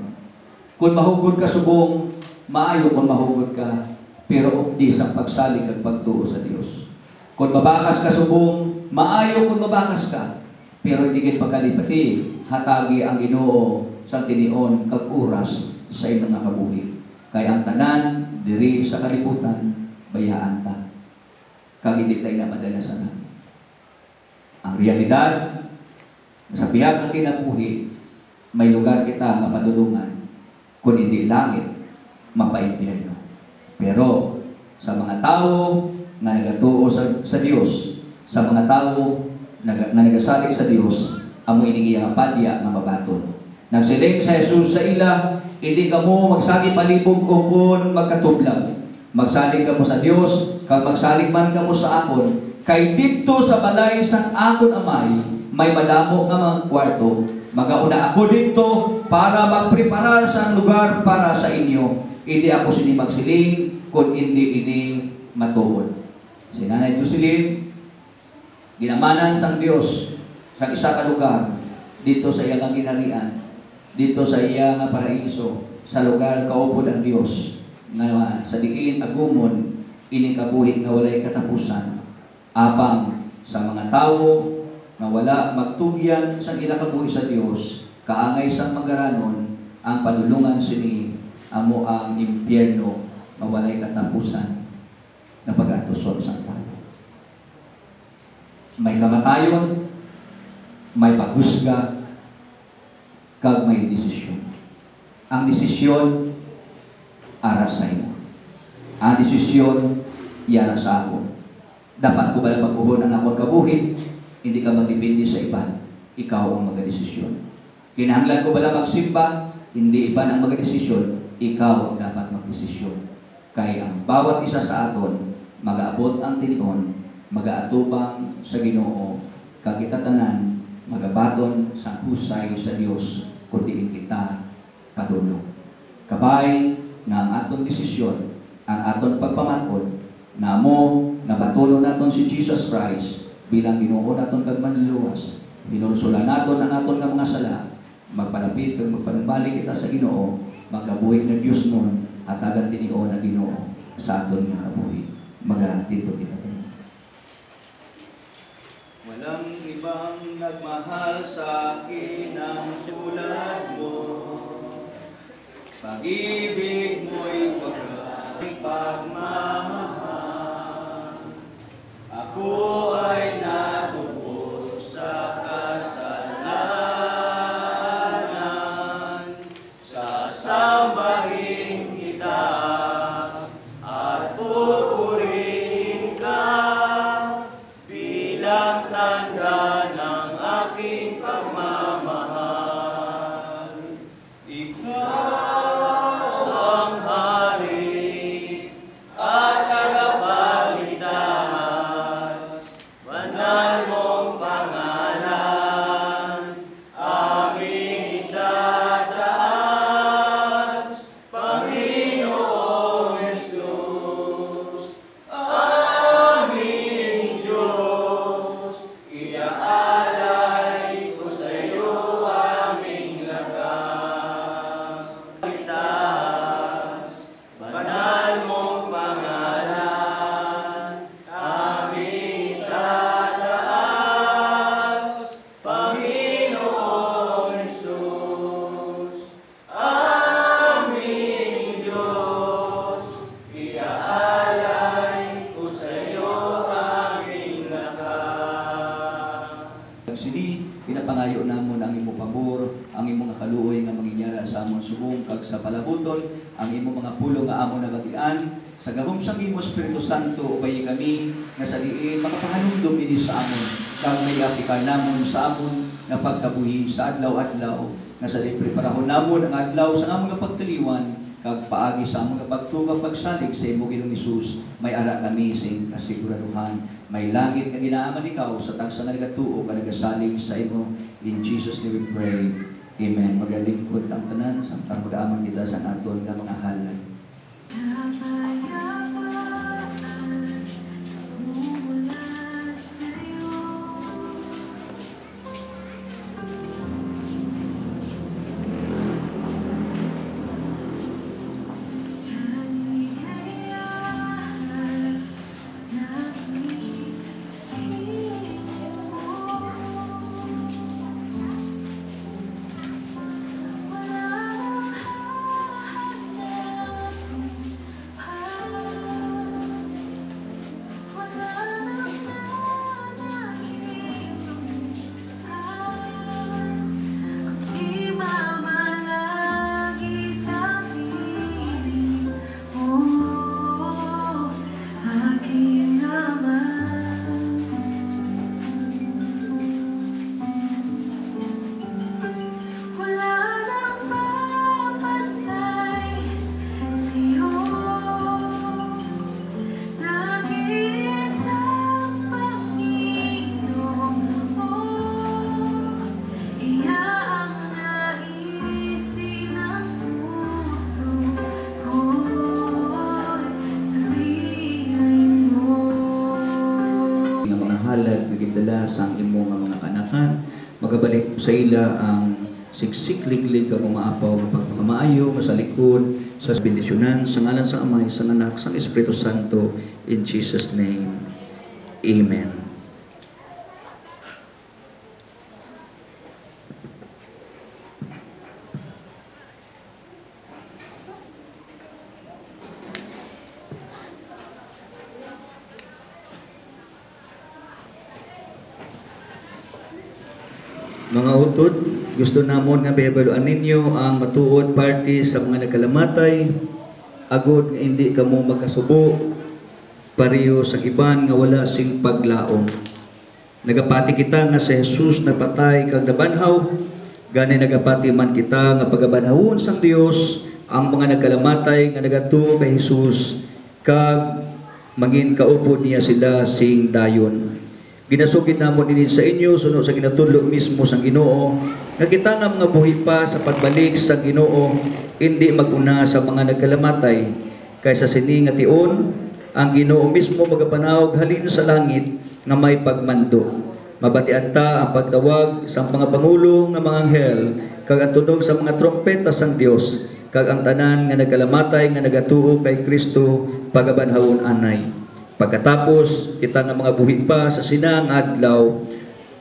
Kung mahugod ka subong, maayo kung mahugod ka, pero di sa pagsalig at pagtuo sa Dios. Kung mabakas ka subong, maayo kung mabakas ka, pero hindi kit pagkalipati, hatagi ang Ginoo sa tinion kag oras sa inyong nakabuhi. Kaya ang tanan, diri sa kalibutan, bayaan ta. Kag hindi tayo na madala sa nan. Ang realidad, sa bihag ng kinabuhi, may lugar kita nga padulungan, kung hindi langit, mapaimpyerno. Pero, sa mga tao na nagatuo sa Diyos, sa mga tao na nagasalig sa Diyos, amo ining iyang padya nga mabaton. Nagsiling sa Jesus sa ila, hindi ka mo magsalig palibog kung magkatublag. Magsalig ka mo sa Diyos, kag magsalig man ka mo sa akon, kay dito sa balay sang akon amay, may madamo nga mga kwarto, Magauna ako dito para magpreparar sa lugar para sa inyo. Hindi ako sini magsiling, kung hindi ini matuod. Si Nanay Jocelyn, ginamanan sang Dios sa isa ka lugar, dito sa iyang ginarian, dito sa iyang paraiso, sa lugar kaupod ang Dios, nga sa diin agumon, ini kabuhi nga walay katapusan, apang sa mga tao nga wala magtugyan sa kinakabuhi sa Dios, kaangay sang magaranon ang panulungan sini amo ang impyerno nga walay katapusan na pag-atuson sa tao. May kamatayon, may paghusga, kag may desisyon. Ang desisyon ara sa imo. Ang desisyon yara sa ako. Dapat ko ba magbuhon ang akong kabuhi? Hindi ka magdepende sa iba. Ikaw ang magdesisyon. Kinahanglan ko ba magsimba? Hindi iba ang magdesisyon. Ikaw ang dapat magdesisyon. Kaya ang bawat isa sa aton, mag-aabot ang tinuon, mag-aatubang sa Ginoo, kagitatanan, magabaton sa husay sa Dios, kundi kita padulong. Kabay nga ang aton desisyon, ang aton pagpamatod, na mo, nabatulo naton si Jesus Christ, bilang Ginoo naton kag manluwas, binulsulan naton ang aton nga mga sala, magpalapit kag magpanubalik kita sa Ginoo, magkabuhi na Dios nun, at agad tinion na Ginoo sa aton nga kabuhi. Magatito kita. Walang ibang nagmahal sa akin ang tulad mo. Pag-ibig mo'y walang pagmamahal. Ako ay natubos sa kasalanan. Sasambahin kita at pupurihin ka bilang tanda ng aking pagmamahal. Ikaw ang hari at tagapagligtas, banal mong pangalan, aming itataas, Panginoong Jesus, aming Diyos, iaalay ko sa iyo aming lakas. Ligtas, banal mong pangalan, aming itataas, Panginoong Jesus, aming Diyos, iaalay ko sa iyo aming lakas. Sini, pinapangayo namon ang imo pabor, ang imo nga kaluoy nga manginyara sa amon subong kag sa palabuton, ang imo mga pulo nga amon nabatian, sa gahom sang imo Espiritu Santo ubay kami nga sa diin makapahanumdum ini sa amon, kag may apikan namon sa amon nga pagkabuhi sa adlaw-adlaw, nga sa diin preparahon namon ang adlaw sa amon nga pagtiliwan, kag paagi sa amon nga pagtuga pagsalig sa imo Ginoong Hesus, may ara kami sa iyong kasiguraduhan. May langit nga ginaaman ikaw sa tagsa nga nagatuo ka nagasalig sa imo. In Jesus name we pray. Amen. Magalingkod ang tanan samtang mag-aaman kita sa aton nga mga halay. Wala nang hahanap ila sang imo nga mga kanakan, magabalik sa ila ang siksikliglig ka umaapaw pagpamaayo sa likod sa bendisyonan sa ngalan sa Amay, sa Anak, sa Espiritu Santo, in Jesus' name. Amen. Mga utod, gusto namon nga bebaluan ninyo ang matuod party sa mga nagkalamatay, agod nga hindi kamo magkasubo, pareho sa iban nga wala sing paglaom. Nagapati kita nga sa Jesus napatay kag nabanhaw, gani nagapati man kita nga pagabanhawon sang Dios ang mga nagkalamatay nga nagatuo kay Jesus, kag mangin kaupod niya sila sing dayon. Ginasugid namon ini sa inyo sunod sa ginatudlo mismo sang Ginoo nga kita nga mga buhi pa sa pagbalik sa Ginoo, hindi maguna sa mga nagkalamatay, kaysa sini nga tion ang Ginoo mismo magapanawag halin sa langit nga may pagmando. Mabatian ta ang pagtawag sa mga pangulo nga mga anghel kag ang tunog sa mga trompeta sang Dios, kag ang tanan nga nagkalamatay nga nagatuo kay Kristo pagabanhawon anay. Pagkatapos kita nga mga buhi pa sa sinang adlaw,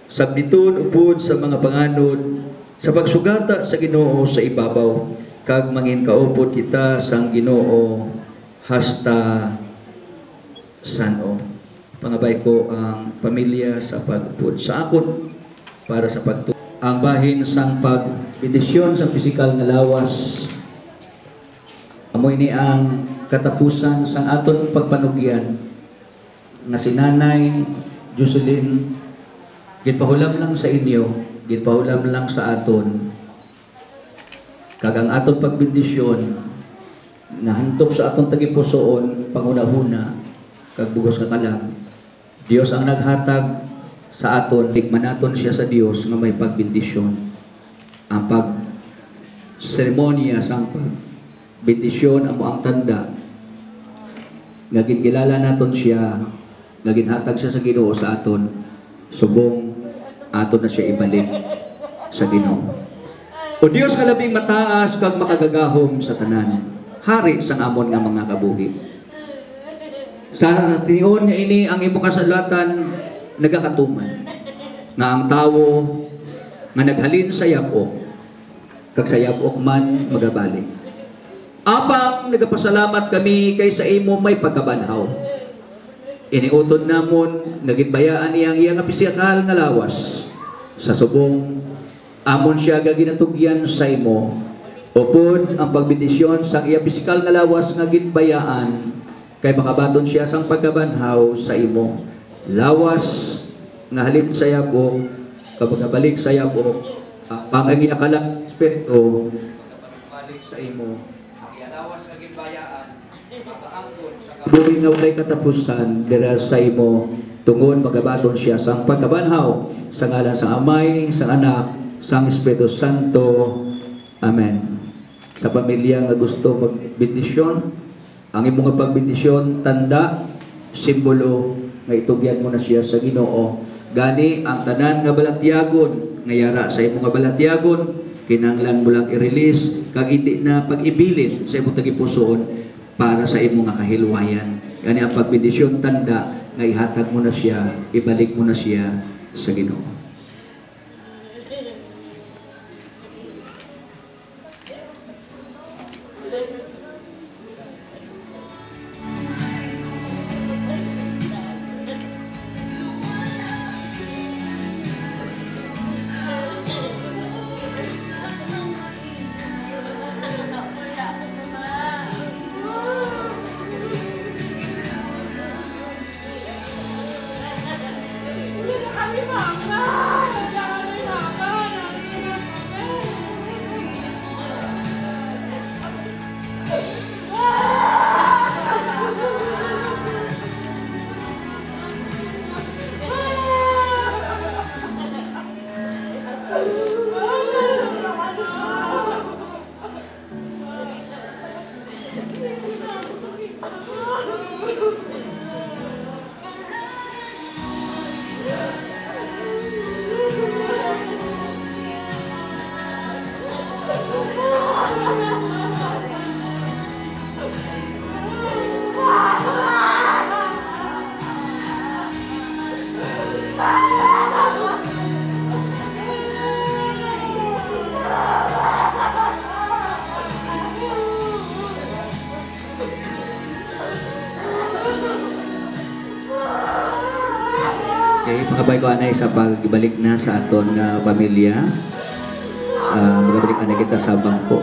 sabniton upod sa mga panganod sa pagsugata sa Ginoo sa ibabaw, kag mangin kaupod kita sang Ginoo hasta sano. Pangabay ko ang pamilya sa pagupod sa akon para sa pagtuo ang bahin sang pagbendisyon sa pisikal nga lawas. Amoy ni ang katapusan sang aton pagpanugyan nga si Nanay Jocelyn, gitpahulam lang sa inyo, gitpahulam lang sa aton, kag ang aton pagbendisyon na hantop sa aton tagipusoon panguna-una kag bugos ka kalang Dios ang naghatag sa aton, tikmanaton siya sa Dios nga may pagbendisyon. Ang pag seremonya sang pagbendisyon amo ang tanda nga gilala naton siya, naginhatag siya sa Ginoo sa aton, subong aton na siya ibalik sa Ginoo. O Dios nga labing mataas kag makagagahom sa tanan, hari sang amon nga mga kabuhi. Sa tion nga ini ang imong kasalatan nagakatuman nga ang tawo nga naghalin sa yabok kag sa yabok man magabalik. Apang nagapasalamat kami kay sa imo may pagkabanhaw. Iniutod namon, nagitbayaan iyang iyang pisikal nga lawas. Sa subong, amon siya gaginatugyan sa imo. Upod ang pagbendisyon sa iyang pisikal nga lawas nga gitbayaan, kay makabaton siya sang pagkabanhaw sa imo. Lawas nga halip sa yabok, kapag balik sa yabok, ang iyakalang espiritu, balik sa imo. Ang iyalawas nga gitbayaan, makaangkon sa buhi nga walay katapusan dira sa imo, tungon magabaton siya sang pagkabanhaw sa ngalan sa Amay, sa Anak, sang Espiritu Santo. Amen. Sa pamilya nga gusto magbendisyon, ang imong pagbendisyon tanda, simbolo nga itugyan mo na siya sa Ginoo. Gani ang tanan nga balatyagon nga yara sa imong nga balatyagon, kinahanglan mo lang i-release kag hindi na pag-ibilin sa imong tagipusoon para sa imong nga kahilwayan. Gani ang pagbendisyon tanda nga ihatag mo na siya, ibalik mo na siya sa Ginoo. Okay, pakabay ko anay sa pagbalik na sa aton nga pamilya. Magabalik na kita sa bangko.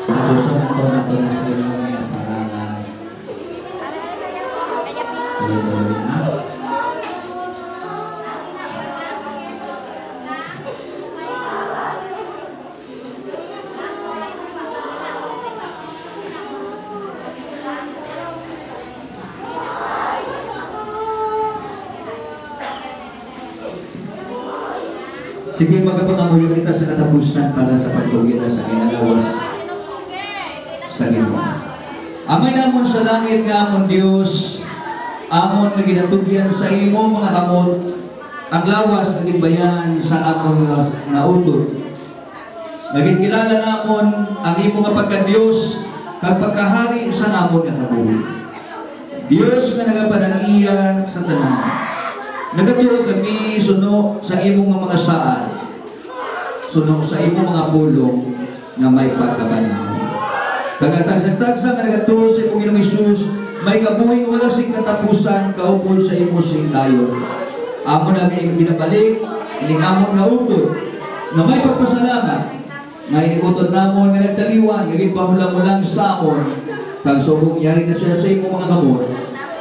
Tapos sa mga nato na sa mga para sige, magpapangamuyo kita sa katapusan para sa pagtugyan sa kinalawas sa Ginoo. Amay namon sa langit nga amon Dios, amon nga ginatugyan sa imo mga kamot, ang lawas nga gitbayan sa amon nga utod. Nagkilala namon ang imo nga pagka-Dios kag pagkahari sa amon nga kabuhi. Dios nga nagapanag-iya sa tanan. Nagatuo kami suno sa imong mga saan, suno sa imong mga pulong nga may pagkabanaw. Tagatag-tagsa nga nagatuo sa imong Ginoong Hesus, may kabuhi wala sing katapusan, kaupod sa imong sing dayon. Amo na may ginabalik, ining amon nga utod, na may pagpasalamat, nga iniutod namon nga nagtaliwan, nga ginpahulang-ulang sa amon, kag subong yari na siya sa imong mga kamot.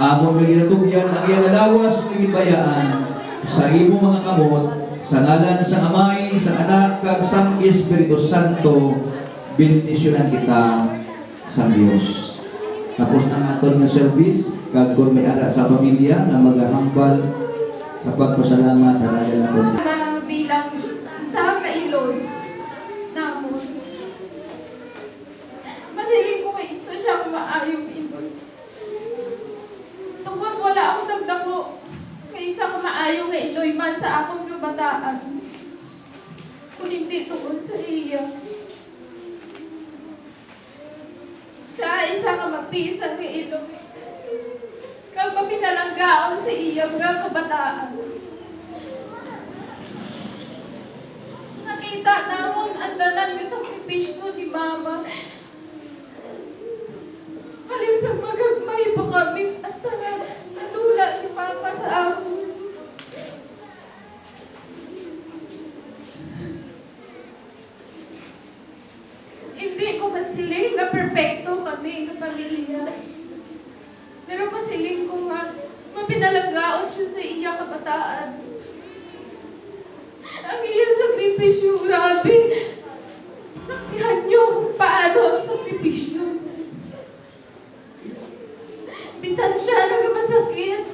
Amon nga ginatugyan ang iyang alawas ng ibayaan sa imo mga kamot, sa ngalan sa Amay, sa Anak, kag sa Espiritu Santo, bendisyonan kita sa Dios. Tapos na aton nga service, kag kung may ara sa pamilya na maghahambal sa pagpasalamat hanayan naton. Bilang sa kailon namon. Masiling ko kay isto siya maayong ilon. Tungkol wala akong nagdako kay isa ko maayo nga iloy man sa akong kabataan. Kung hindi tungkol sa iya. Siya isa ka mapisan nga iloy. Kag mapinalanggaon sa iya mga kabataan. Nakita namon ang dalan nga sakripisyo ni Mama. Halin sa magagmay pa kami hasta nga natula ni Papa sa amon. Hindi ko masiling na perfecto kami ng pamilya. Pero masiling ko nga mapinalanggaon siya sa iya kabataan. Ang iya sakripisyo, grabe. Saksihan niyo kung paano ang sakripisyo. Bisan siya nagmasakit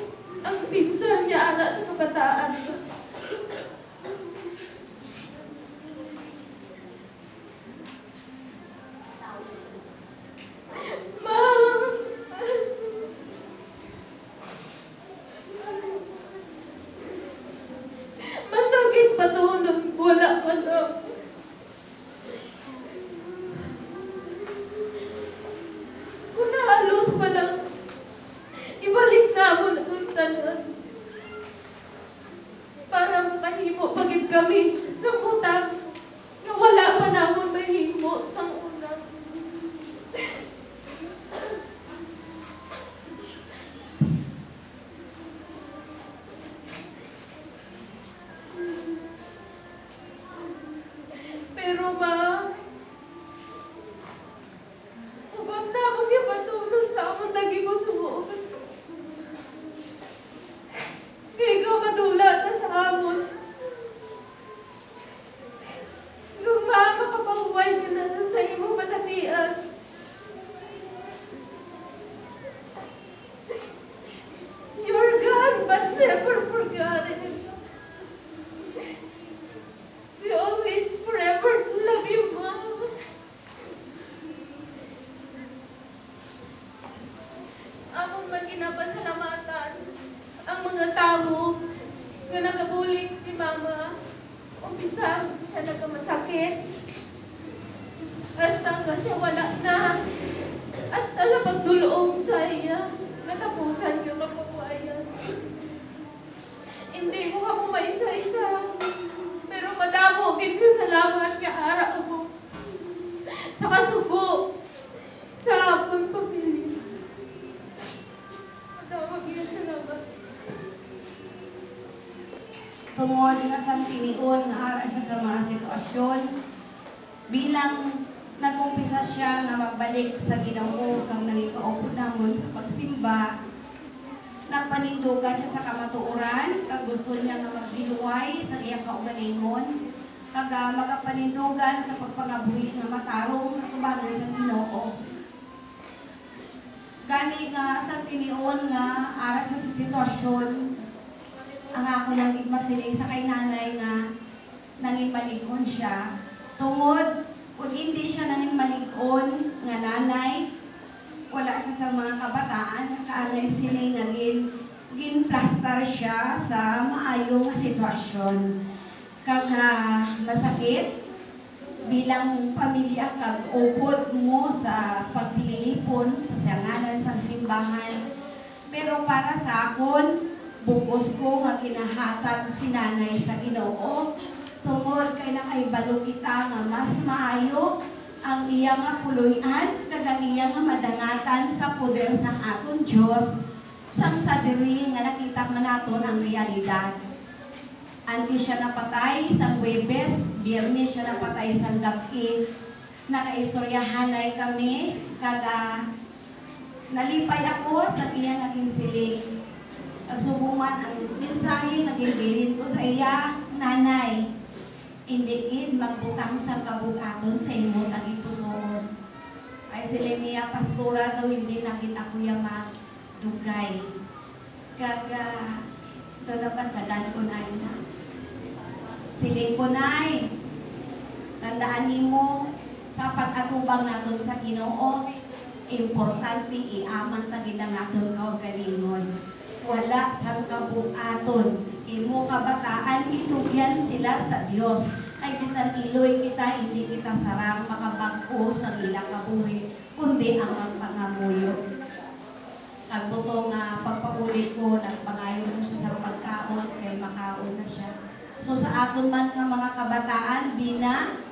ang pinsan niya anak sa kabataan. Masakit pa to nung wala ka na. Kung nahalos pa lang, ibalik na mo na ang tanan. Para makahimo pagid kami sa butang na wala pa namon mahimo sa una. Pero ma, huwag na ako niya matulog sa akong dagi ko subukan. Kaya ikaw madula na sa amon. Yung makakapahuway ka na sa imong malatias. You're gone but never forgotten. We always forever love you, Mom. Among man ginapasalamatan ang mga tao nga nagabulig ni Mama. Umpisa siya nagkamasakit. Hasta nga siya wala na. Hasta sa pagdulong sa iya. Natapusan yung kapabuhayan. Hindi ko ako maisa-isa. Pero madamo din ko salamat ka ara mo. Sa kasubo. Sa hapon pag nga santinion nga ara siya sa mga sitwasyon bilang nag-umpisa siya na magbalik sa Ginoo kang nangikaupo namon sa pagsimba. Nagpanindugan siya sa kamatuoran kag gusto niya nga maghiluway sa iyang kaugalingon kag magapanindugan sa pagpangabuhi nga matarong sa tubangan sa Ginoo. Gani nga sa tinion nga ara siya sa sitwasyon ang ako nang igmasiling sa kay nanay nga nanging maligon siya tungod kung hindi siya nanging maligon nga nanay, wala siya sa mga kabataan, kaangay sila nga ginplastar siya sa maayong sitwasyon. Kag masakit, bilang pamilya kag upod mo sa pagtililipon sa sanganan sa simbahan. Pero para sa akon, bukos ko nga kinahatag si nanay sa Ginoo tungod kay nakaibalo kita nga mas maayo ang iya nga puloy-an kag ang iya nga madangatan sa poder sang aton Dios sang sa diri nga nakita man naton ang realidad. Anti siya napatay sang Huwebes, Biyernes siya napatay sang gabi. Nakaistoryahanay kami kag nalipay ako sa iya naging siling. Ang subuman ang mensahe naging bilin ko sa iya, nanay. Indiin magbutang sa kabukaton sa imo taging pusoon. Ay sila niya pastora daw hindi nakita ko yung magdugay. Kaga dapat tsagan ko na ina. Siling ko na tandaan nimo sa pag-atubang naton sa Ginoo, importante iaman tagid ang aton kaugalingon. Wala sang kabukaton. Imo kabataan, itugyan sila sa Dios. Ay bisan iloy kita, hindi kita sarang makabag-o sa ila kabuhi, kundi ang magpangamuyo. Nagbuto nga pagpaulit ko, nagpangayon na siya sa pagkaon, kay makaon na siya. So sa aton man nga mga kabataan, bina,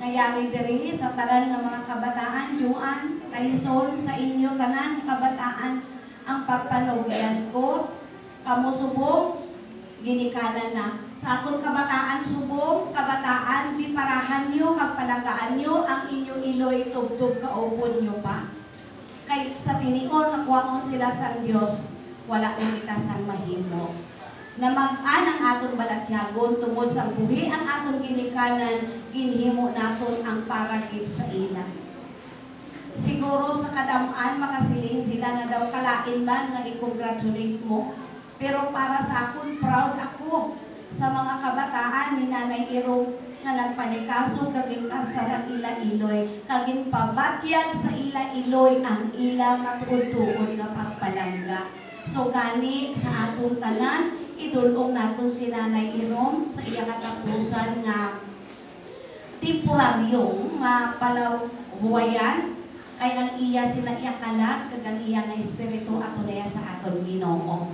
nayari diri sa tanan nga mga kabataan, Juan, Tyson, sa inyo tanan kabataan, ang pagpanugyan ko, kamo subong, ginikanan na. Sa atong kabataan subong, kabataan, di parahan nyo, kag palagaan nyo, ang inyong iloy tubtub kaupon nyo pa. Kay sa tinion, nakuha sila sa Diyos, wala kong kita sang mahimo. Na mag-an ang atong balatyagon, tungod sa buhi, ang atong ginikanan, ginhimo naton ang paragit sa ila. Siguro sa kadamaan, makasiling sila na daw kalain man nga i-congratulate mo. Pero para sa akon, proud ako sa mga kabataan ni Nanay Irong nga nagpanikaso kaging pastor ang ila iloy. Kaging pabatyag sa ila iloy ang ila matuod-tuod na pagpalangga. So gani sa atong tanan, idulong naton si Nanay Irong sa iya katapusan nga temporaryong nga palahuwayan. Kay ang iya sila iyakalag, kag ang iya nga espiritu ato na sa aton Ginoo.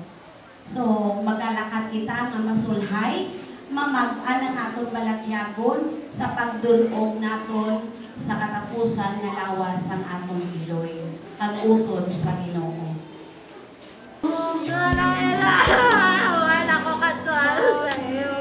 So, magalakat kita nga masulhay, mamag-an ang aton balatyagon sa pagdulong naton sa katapusan nga lawas ang aton iloy, kag utod sa Ginoo. Wala ko kantuan sa iyo,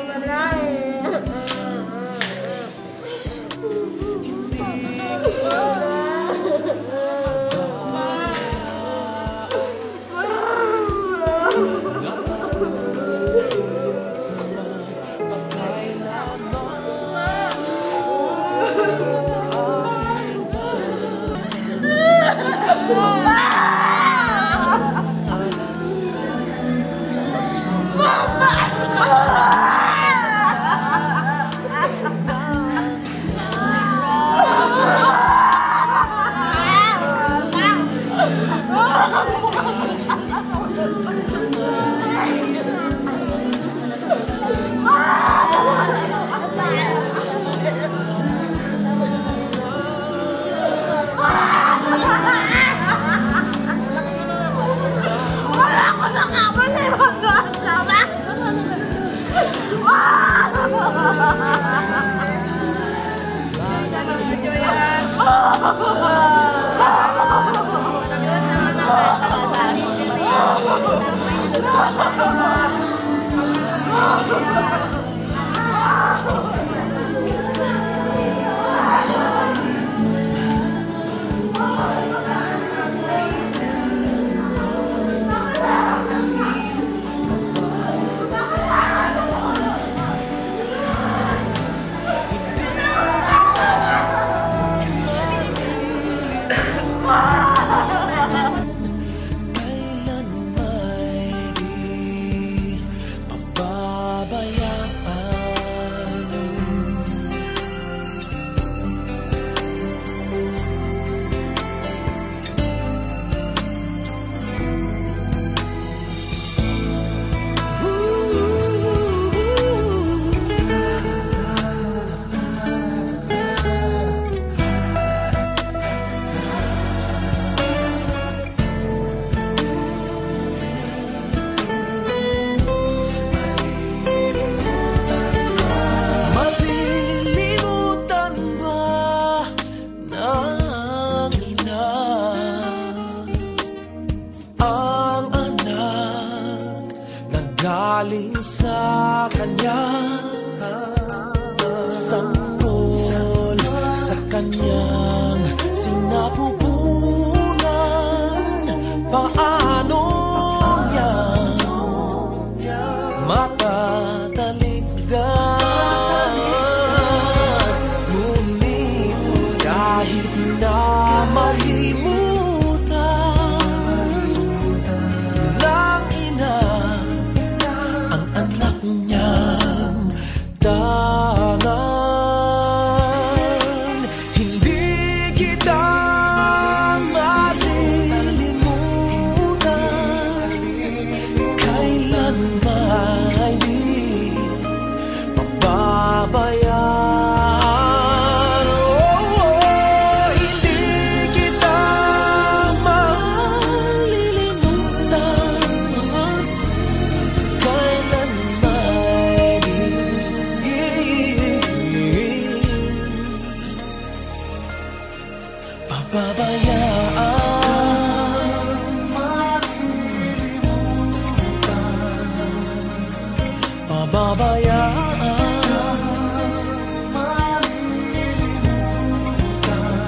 galing sa Kanya, sanggol sa Kanyang sinapupunan. Paano niya matatalikdan? Ngunit kahit na malimutan ng ina ang anak niyang tangan, hindi kita malilimutan, kailanman di pababayaan. Hindi kita malilimutan, kailanman di pababayaan,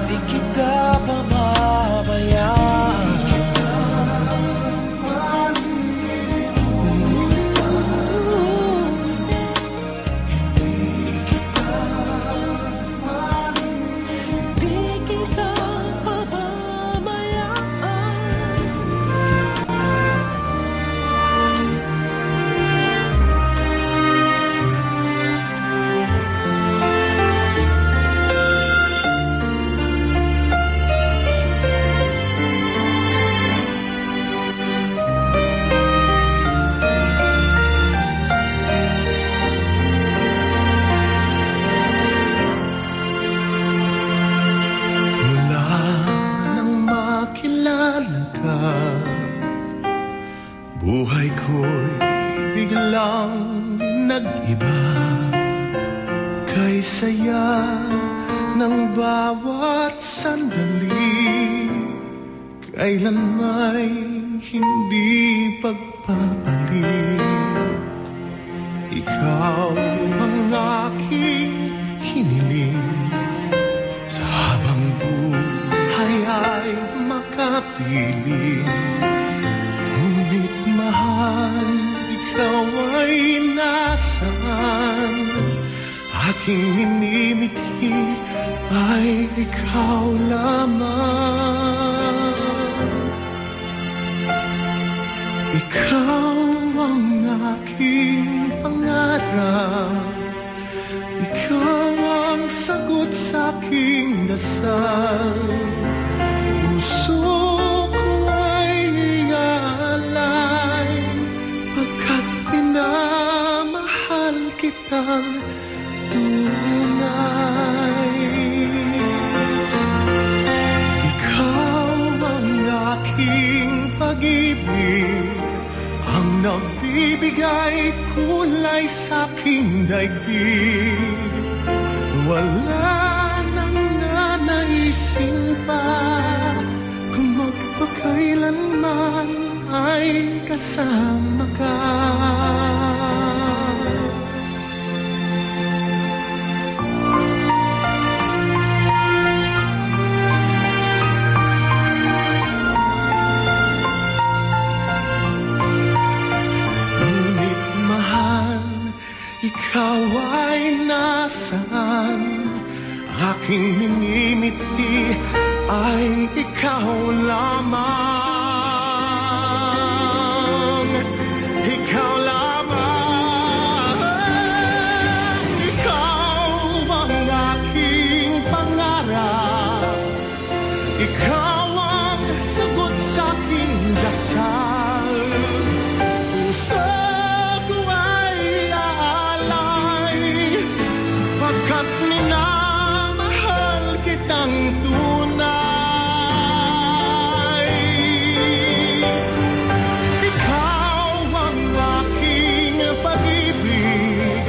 di kita pababayaan. Di kita pababayaan. Mula nang makilala ka, buhay ko'y biglang nag-iba. Kay saya ng bawat sandali, kailan may hindi pagpapalit. Ikaw ang aking hiniling, sa habang buhay ay makapiling. Ngunit mahal, ikaw ay nasaan? Aking minimithi ay ikaw lamang. Ikaw ang aking pangarap, ikaw ang sagot sa aking dasal. Puso ko ay iaalay, pagkat minamahal kitang tunay. Ikaw ang aking pag-ibig, ang nagbibigay kulay sa aking daigdig. Wala nang nanaisin pa, kung magpakailanman ay kasama ka. Ngunit mahal, ikaw ay nasaan? Aking minimithi ay ikaw lamang. Ikaw lamang. Ikaw ang aking pangarap, ikaw ang sagot sa aking dasal. Puso ko ay aalay, pagkat minamahal kitang tunay. Ikaw ang aking pag-ibig,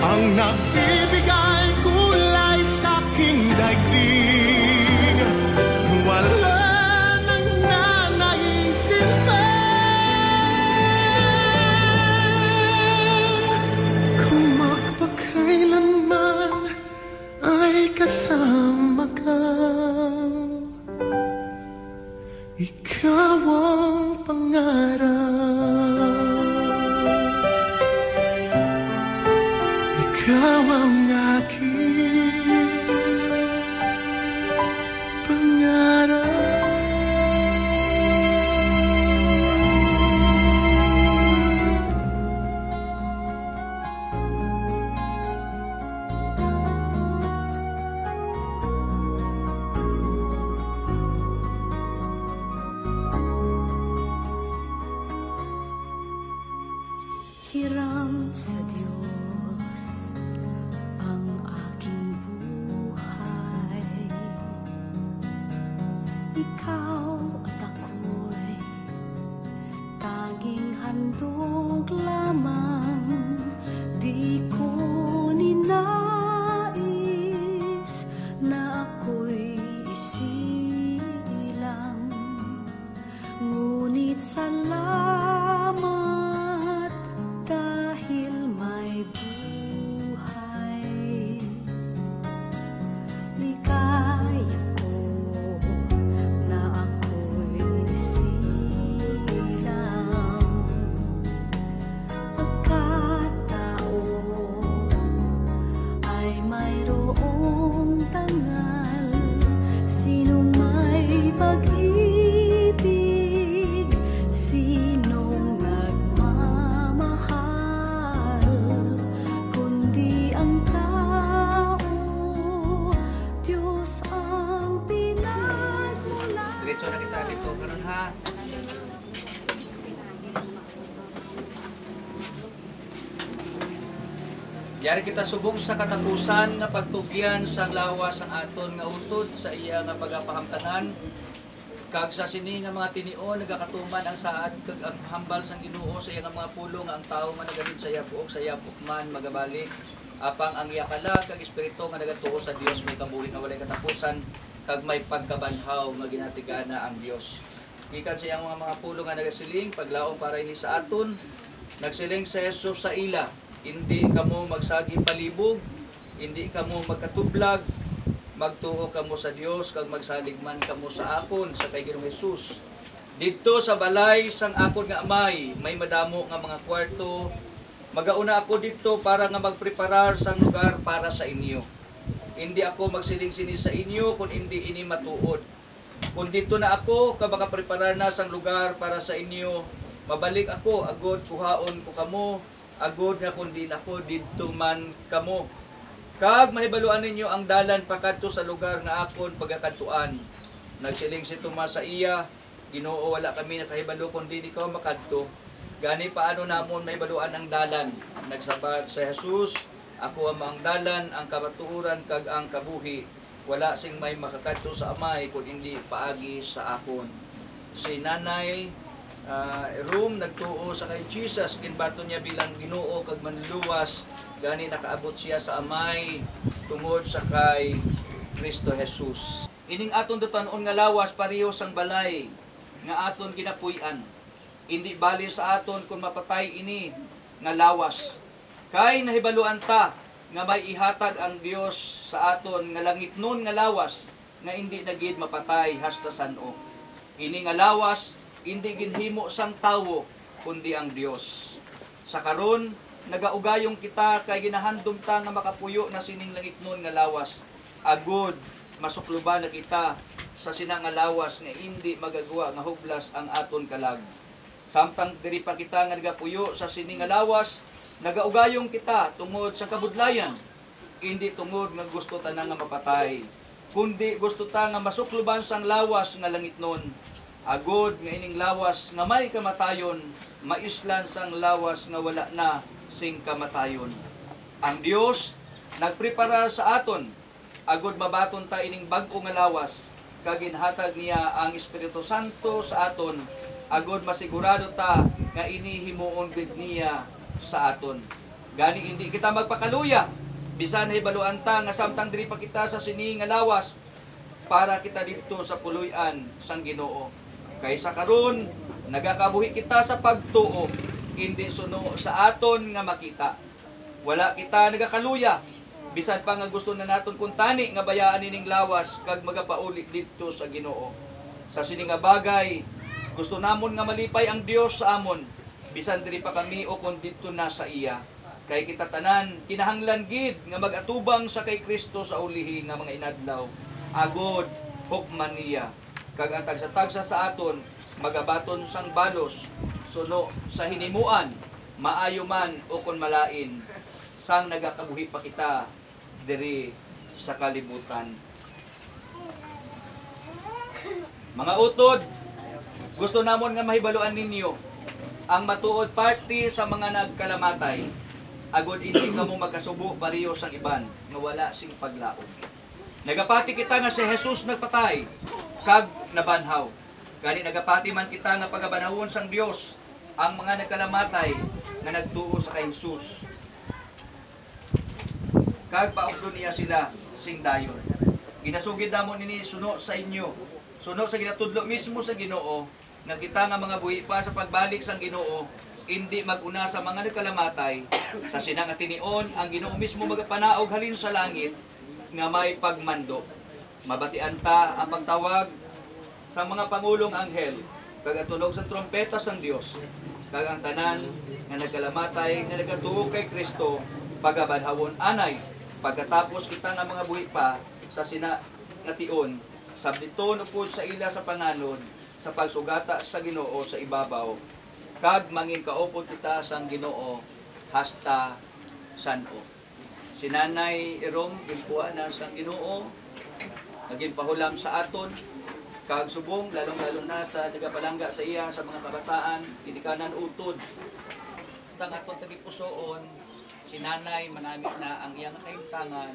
ang nagbibigay kulay sa aking daigdig. Wala ikaw at ako'y tanging handog lamang. Di ko ninais na ako'y isilang, ngunit salamat dahil may buhay. Ligaya ko na ako'y silang, pagkatao ay mayroong tangal. Sino may pag-ibig, sinong nagmamahal, kundi ang tao, Diyos ang pinagmulan. Diretso na kita dito karon ha. Yari kita subong sa katapusan nga pagtugyan sa lawas ang aton nga utod sa iya nga pagapahamtanan. Kag sa sini nga mga tinion nagakatuman ang saad kag ang hambal sang Ginoo sa iya nga mga pulong nga ang tawo nga nagadid sa iya buok sa iya man magabalik. Apang ang iya kala kag espiritu nga nagatuo sa Dios may kabuhi nga walay katapusan kag may pagkabanhaw nga ginatigana ang Dios. Gikan sa iyang mga pulong nga nagasiling paglaom para ini sa aton, nagsiling sa Jesus sa ila. Hindi kamo magsagi palibog, hindi kamo magkatublag, magtuo kamo sa Dios kag magsaligman kamo sa akon sa kay Ginoong Hesus. Didto sa balay sang akon nga amay, may madamo nga mga kwarto. Magauna ako didto para nga magpreparar sang lugar para sa inyo. Hindi ako magsiling-sini sa inyo kung hindi ini matuod. Kung dito na ako ka makapreparar na sang lugar para sa inyo, mabalik ako agod kuhaon ko kamo. Agod nga kundi nako didto man kamo. Kag mahibaluan ninyo ang dalan pakadto sa lugar nga akon pagakadtuan. Nagsiling si Tomas sa iya, Ginoo wala kami nakahibalo kundi ikaw makadto. Gani paano namon mahibaluan ang dalan? Nagsabat sa Jesus, ako ang dalan, ang kamatuoran kag ang kabuhi. Wala sing may makakadto sa amay kun hindi paagi sa akon. Si Nanay room nagtuo sa kay Jesus, ginbato niya bilang Ginoo kag manluwas, gani nakaabot siya sa amay tungod sa kay Kristo Jesus. Ining aton dutanon nga lawas pareho sang balay nga aton ginapuy-an. Hindi bali sa aton kung mapatay ini nga lawas. Kay nahibaluan ta nga may ihatag ang Dios sa aton nga langitnon nga lawas nga hindi na gid mapatay hasta san-o. Ini nga lawas hindi ginhimo sang tawo kundi ang Dios. Sa karon nagaugayong kita kay ginahandom ta nga makapuyo na sining langitnon nga lawas. Agod masukluban na kita sa sinang nga lawas nga hindi magagawa nga hublas ang aton kalag. Samtang diri pa kita nga nagapuyo sa sining nga lawas, nagaugayong kita tungod sa kabudlayan. Hindi tungod nga gusto ta na nga mapatay, kundi gusto ta nga masukluban sang lawas nga langitnon. Agod nga ining lawas nga may kamatayon, maislan sang lawas nga wala na sing kamatayon. Ang Dios nagpreparar sa aton, agod mabaton ta ining bag-o nga lawas, kag ginhatag niya ang Espiritu Santo sa aton, agod masigurado ta nga ini himuon gid niya sa aton. Gani hindi kita magpakaluya, bisan hibaluan ta nga samtang diri pa kita sa sini nga lawas, para kita dito sa puloy-an sang Ginoo. Kaysa karon nagakabuhi kita sa pagtuo, hindi suno sa aton nga makita. Wala kita nagakaluya, bisan pa nga gusto na naton kuntani nga bayaan ining lawas kag magapauli dito sa Ginoo. Sa sini nga bagay, gusto namon nga malipay ang Dios sa amon, bisan diri pa kami o kun dito na sa iya. Kay kita tanan kinahanglan gid nga magatubang sa kay Kristo sa ulihi nga mga inadlaw. Agod hukman niya. Kag ang tagsa-tagsa sa aton magabaton sang balos suno sa hinimuan, maayo man o kon malain, sang nagakabuhi pa kita diri sa kalibutan. Mga utod, gusto namon nga mahibaluan ninyo ang matuod party sa mga nagkalamatay. Agod hindi kamo magkasubo pareho sang iban nga wala sing paglaom. Nagapati kita nga si Jesus nagpatay. kag nabanhaw. Gani nagapati man kita nga pagabanhawon sang Dios ang mga nagkalamatay nga nagtuo sa kay Jesus. Kag paugdo niya sila sing dayon. Ginasugid namon ini suno sa inyo. Suno sa ginatudlo mismo sa Ginoo nga kita nga mga buhi pa sa pagbalik sang Ginoo, hindi maguna sa mga nagkalamatay sa sinang atinion ang Ginoo mismo magapanaog halin sa langit nga may pagmando. Mabatian ta ang pagtawag sa mga pangulong anghel kag tunog sa trompeta sang Dios kag ang tanan nga nagkalamatay nga nagatuo kay Kristo pagabanhawon anay pagkatapos kita nga mga buhi pa sa sinangation sabditon upod sa ila sa panganod sa pagsugata sa Ginoo sa ibabaw kag mangin kaupod kita sang Ginoo hasta san-o. Si Nanay Erong gimpuha na sang Ginoo naging pahulam sa aton kag subong lalong-lalo na sa nagapalangga sa iya sa mga kabataan kinikanan utod tang aton tagipusoon si Nanay manami na ang iyang kahimtangan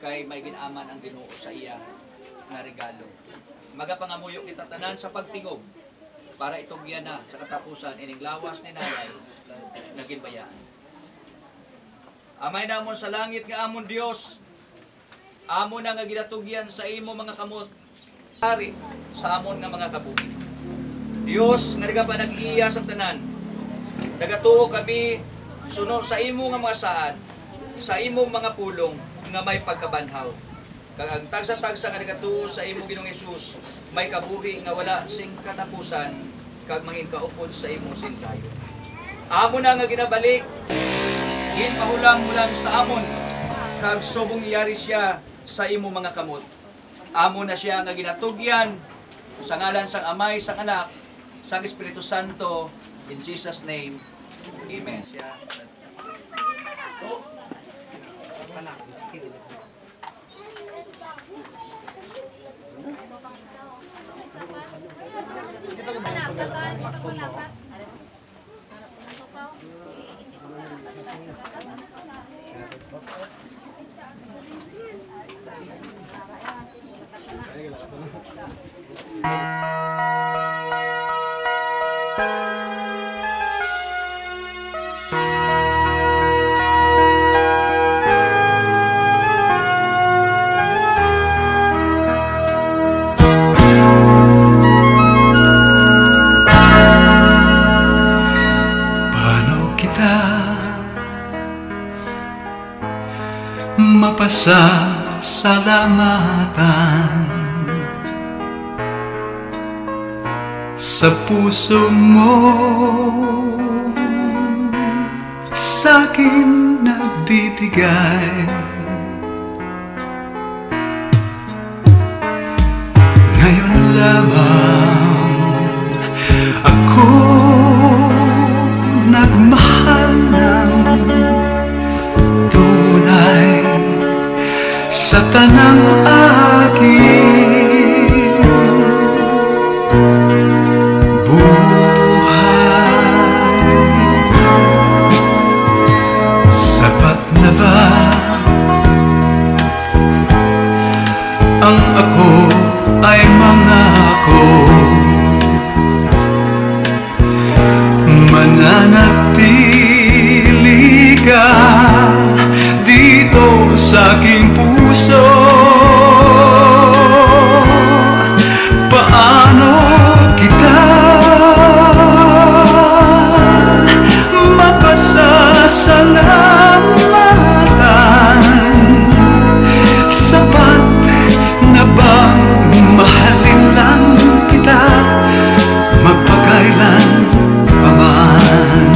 kay may ginaman ang Ginoo sa iya nga regalo. Magapangamuyo kita tanan sa pagtingog para itugyan na sa katapusan ining lawas ni Nanay naging bayaan. Amay namon sa langit nga amon Dios, amo na nga ginatugyan sa imo mga kamot, ari sa amon nga mga kabuhi. Dios nga nagapanag-iya sa tanan, nagatuo kami suno sa imo nga mga saad, sa imo mga pulong nga may pagkabanhaw. Kag ang tagsa-tagsa nga nagatuo sa imo Ginoong Hesus, may kabuhi nga wala sing katapusan, kag mangin kaupod sa imo sing dayon. Amo na nga ginabalik, ginpahulang-hulang sa amon, kag subong iyari siya sa imo mga kamot. Amo na siya nga ginatugyan sa ngalan sang Amay, sang Anak, sang Espiritu Santo, in Jesus' name, Amen. Mapasasalamatan sa puso mo, sa'kin nagbibigay. Ngayon lamang ako nagmahal ng tunay sa tanang aking buhay. Sapat na ba ang ako ay mangako? Mananatili ka dito sa aking puso. Paano kita mapasasalamatan? Sapat na bang mahalin lang kita magpakailan pa man?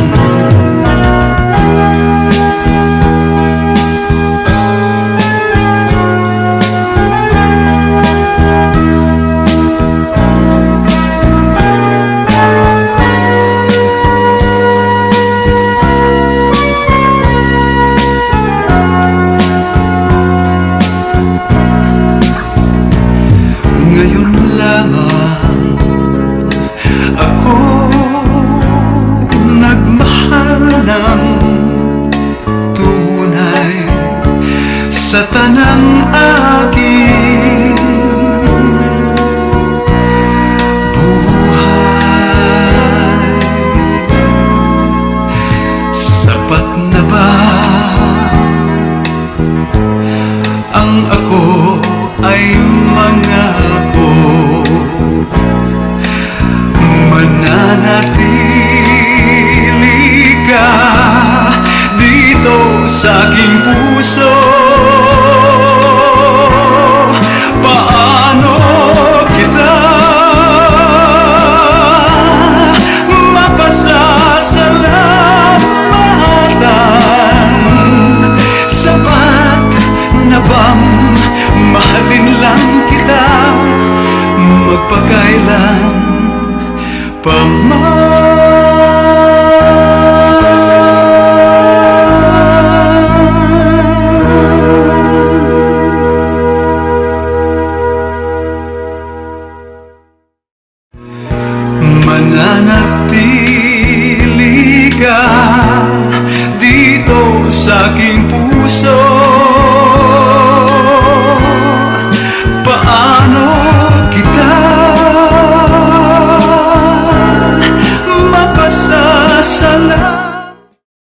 ay mangako, mananatili ka dito sa aking puso. Paano kita mapasasalamatan? Sapat na bang mahalin lang kita magpakailan pa man?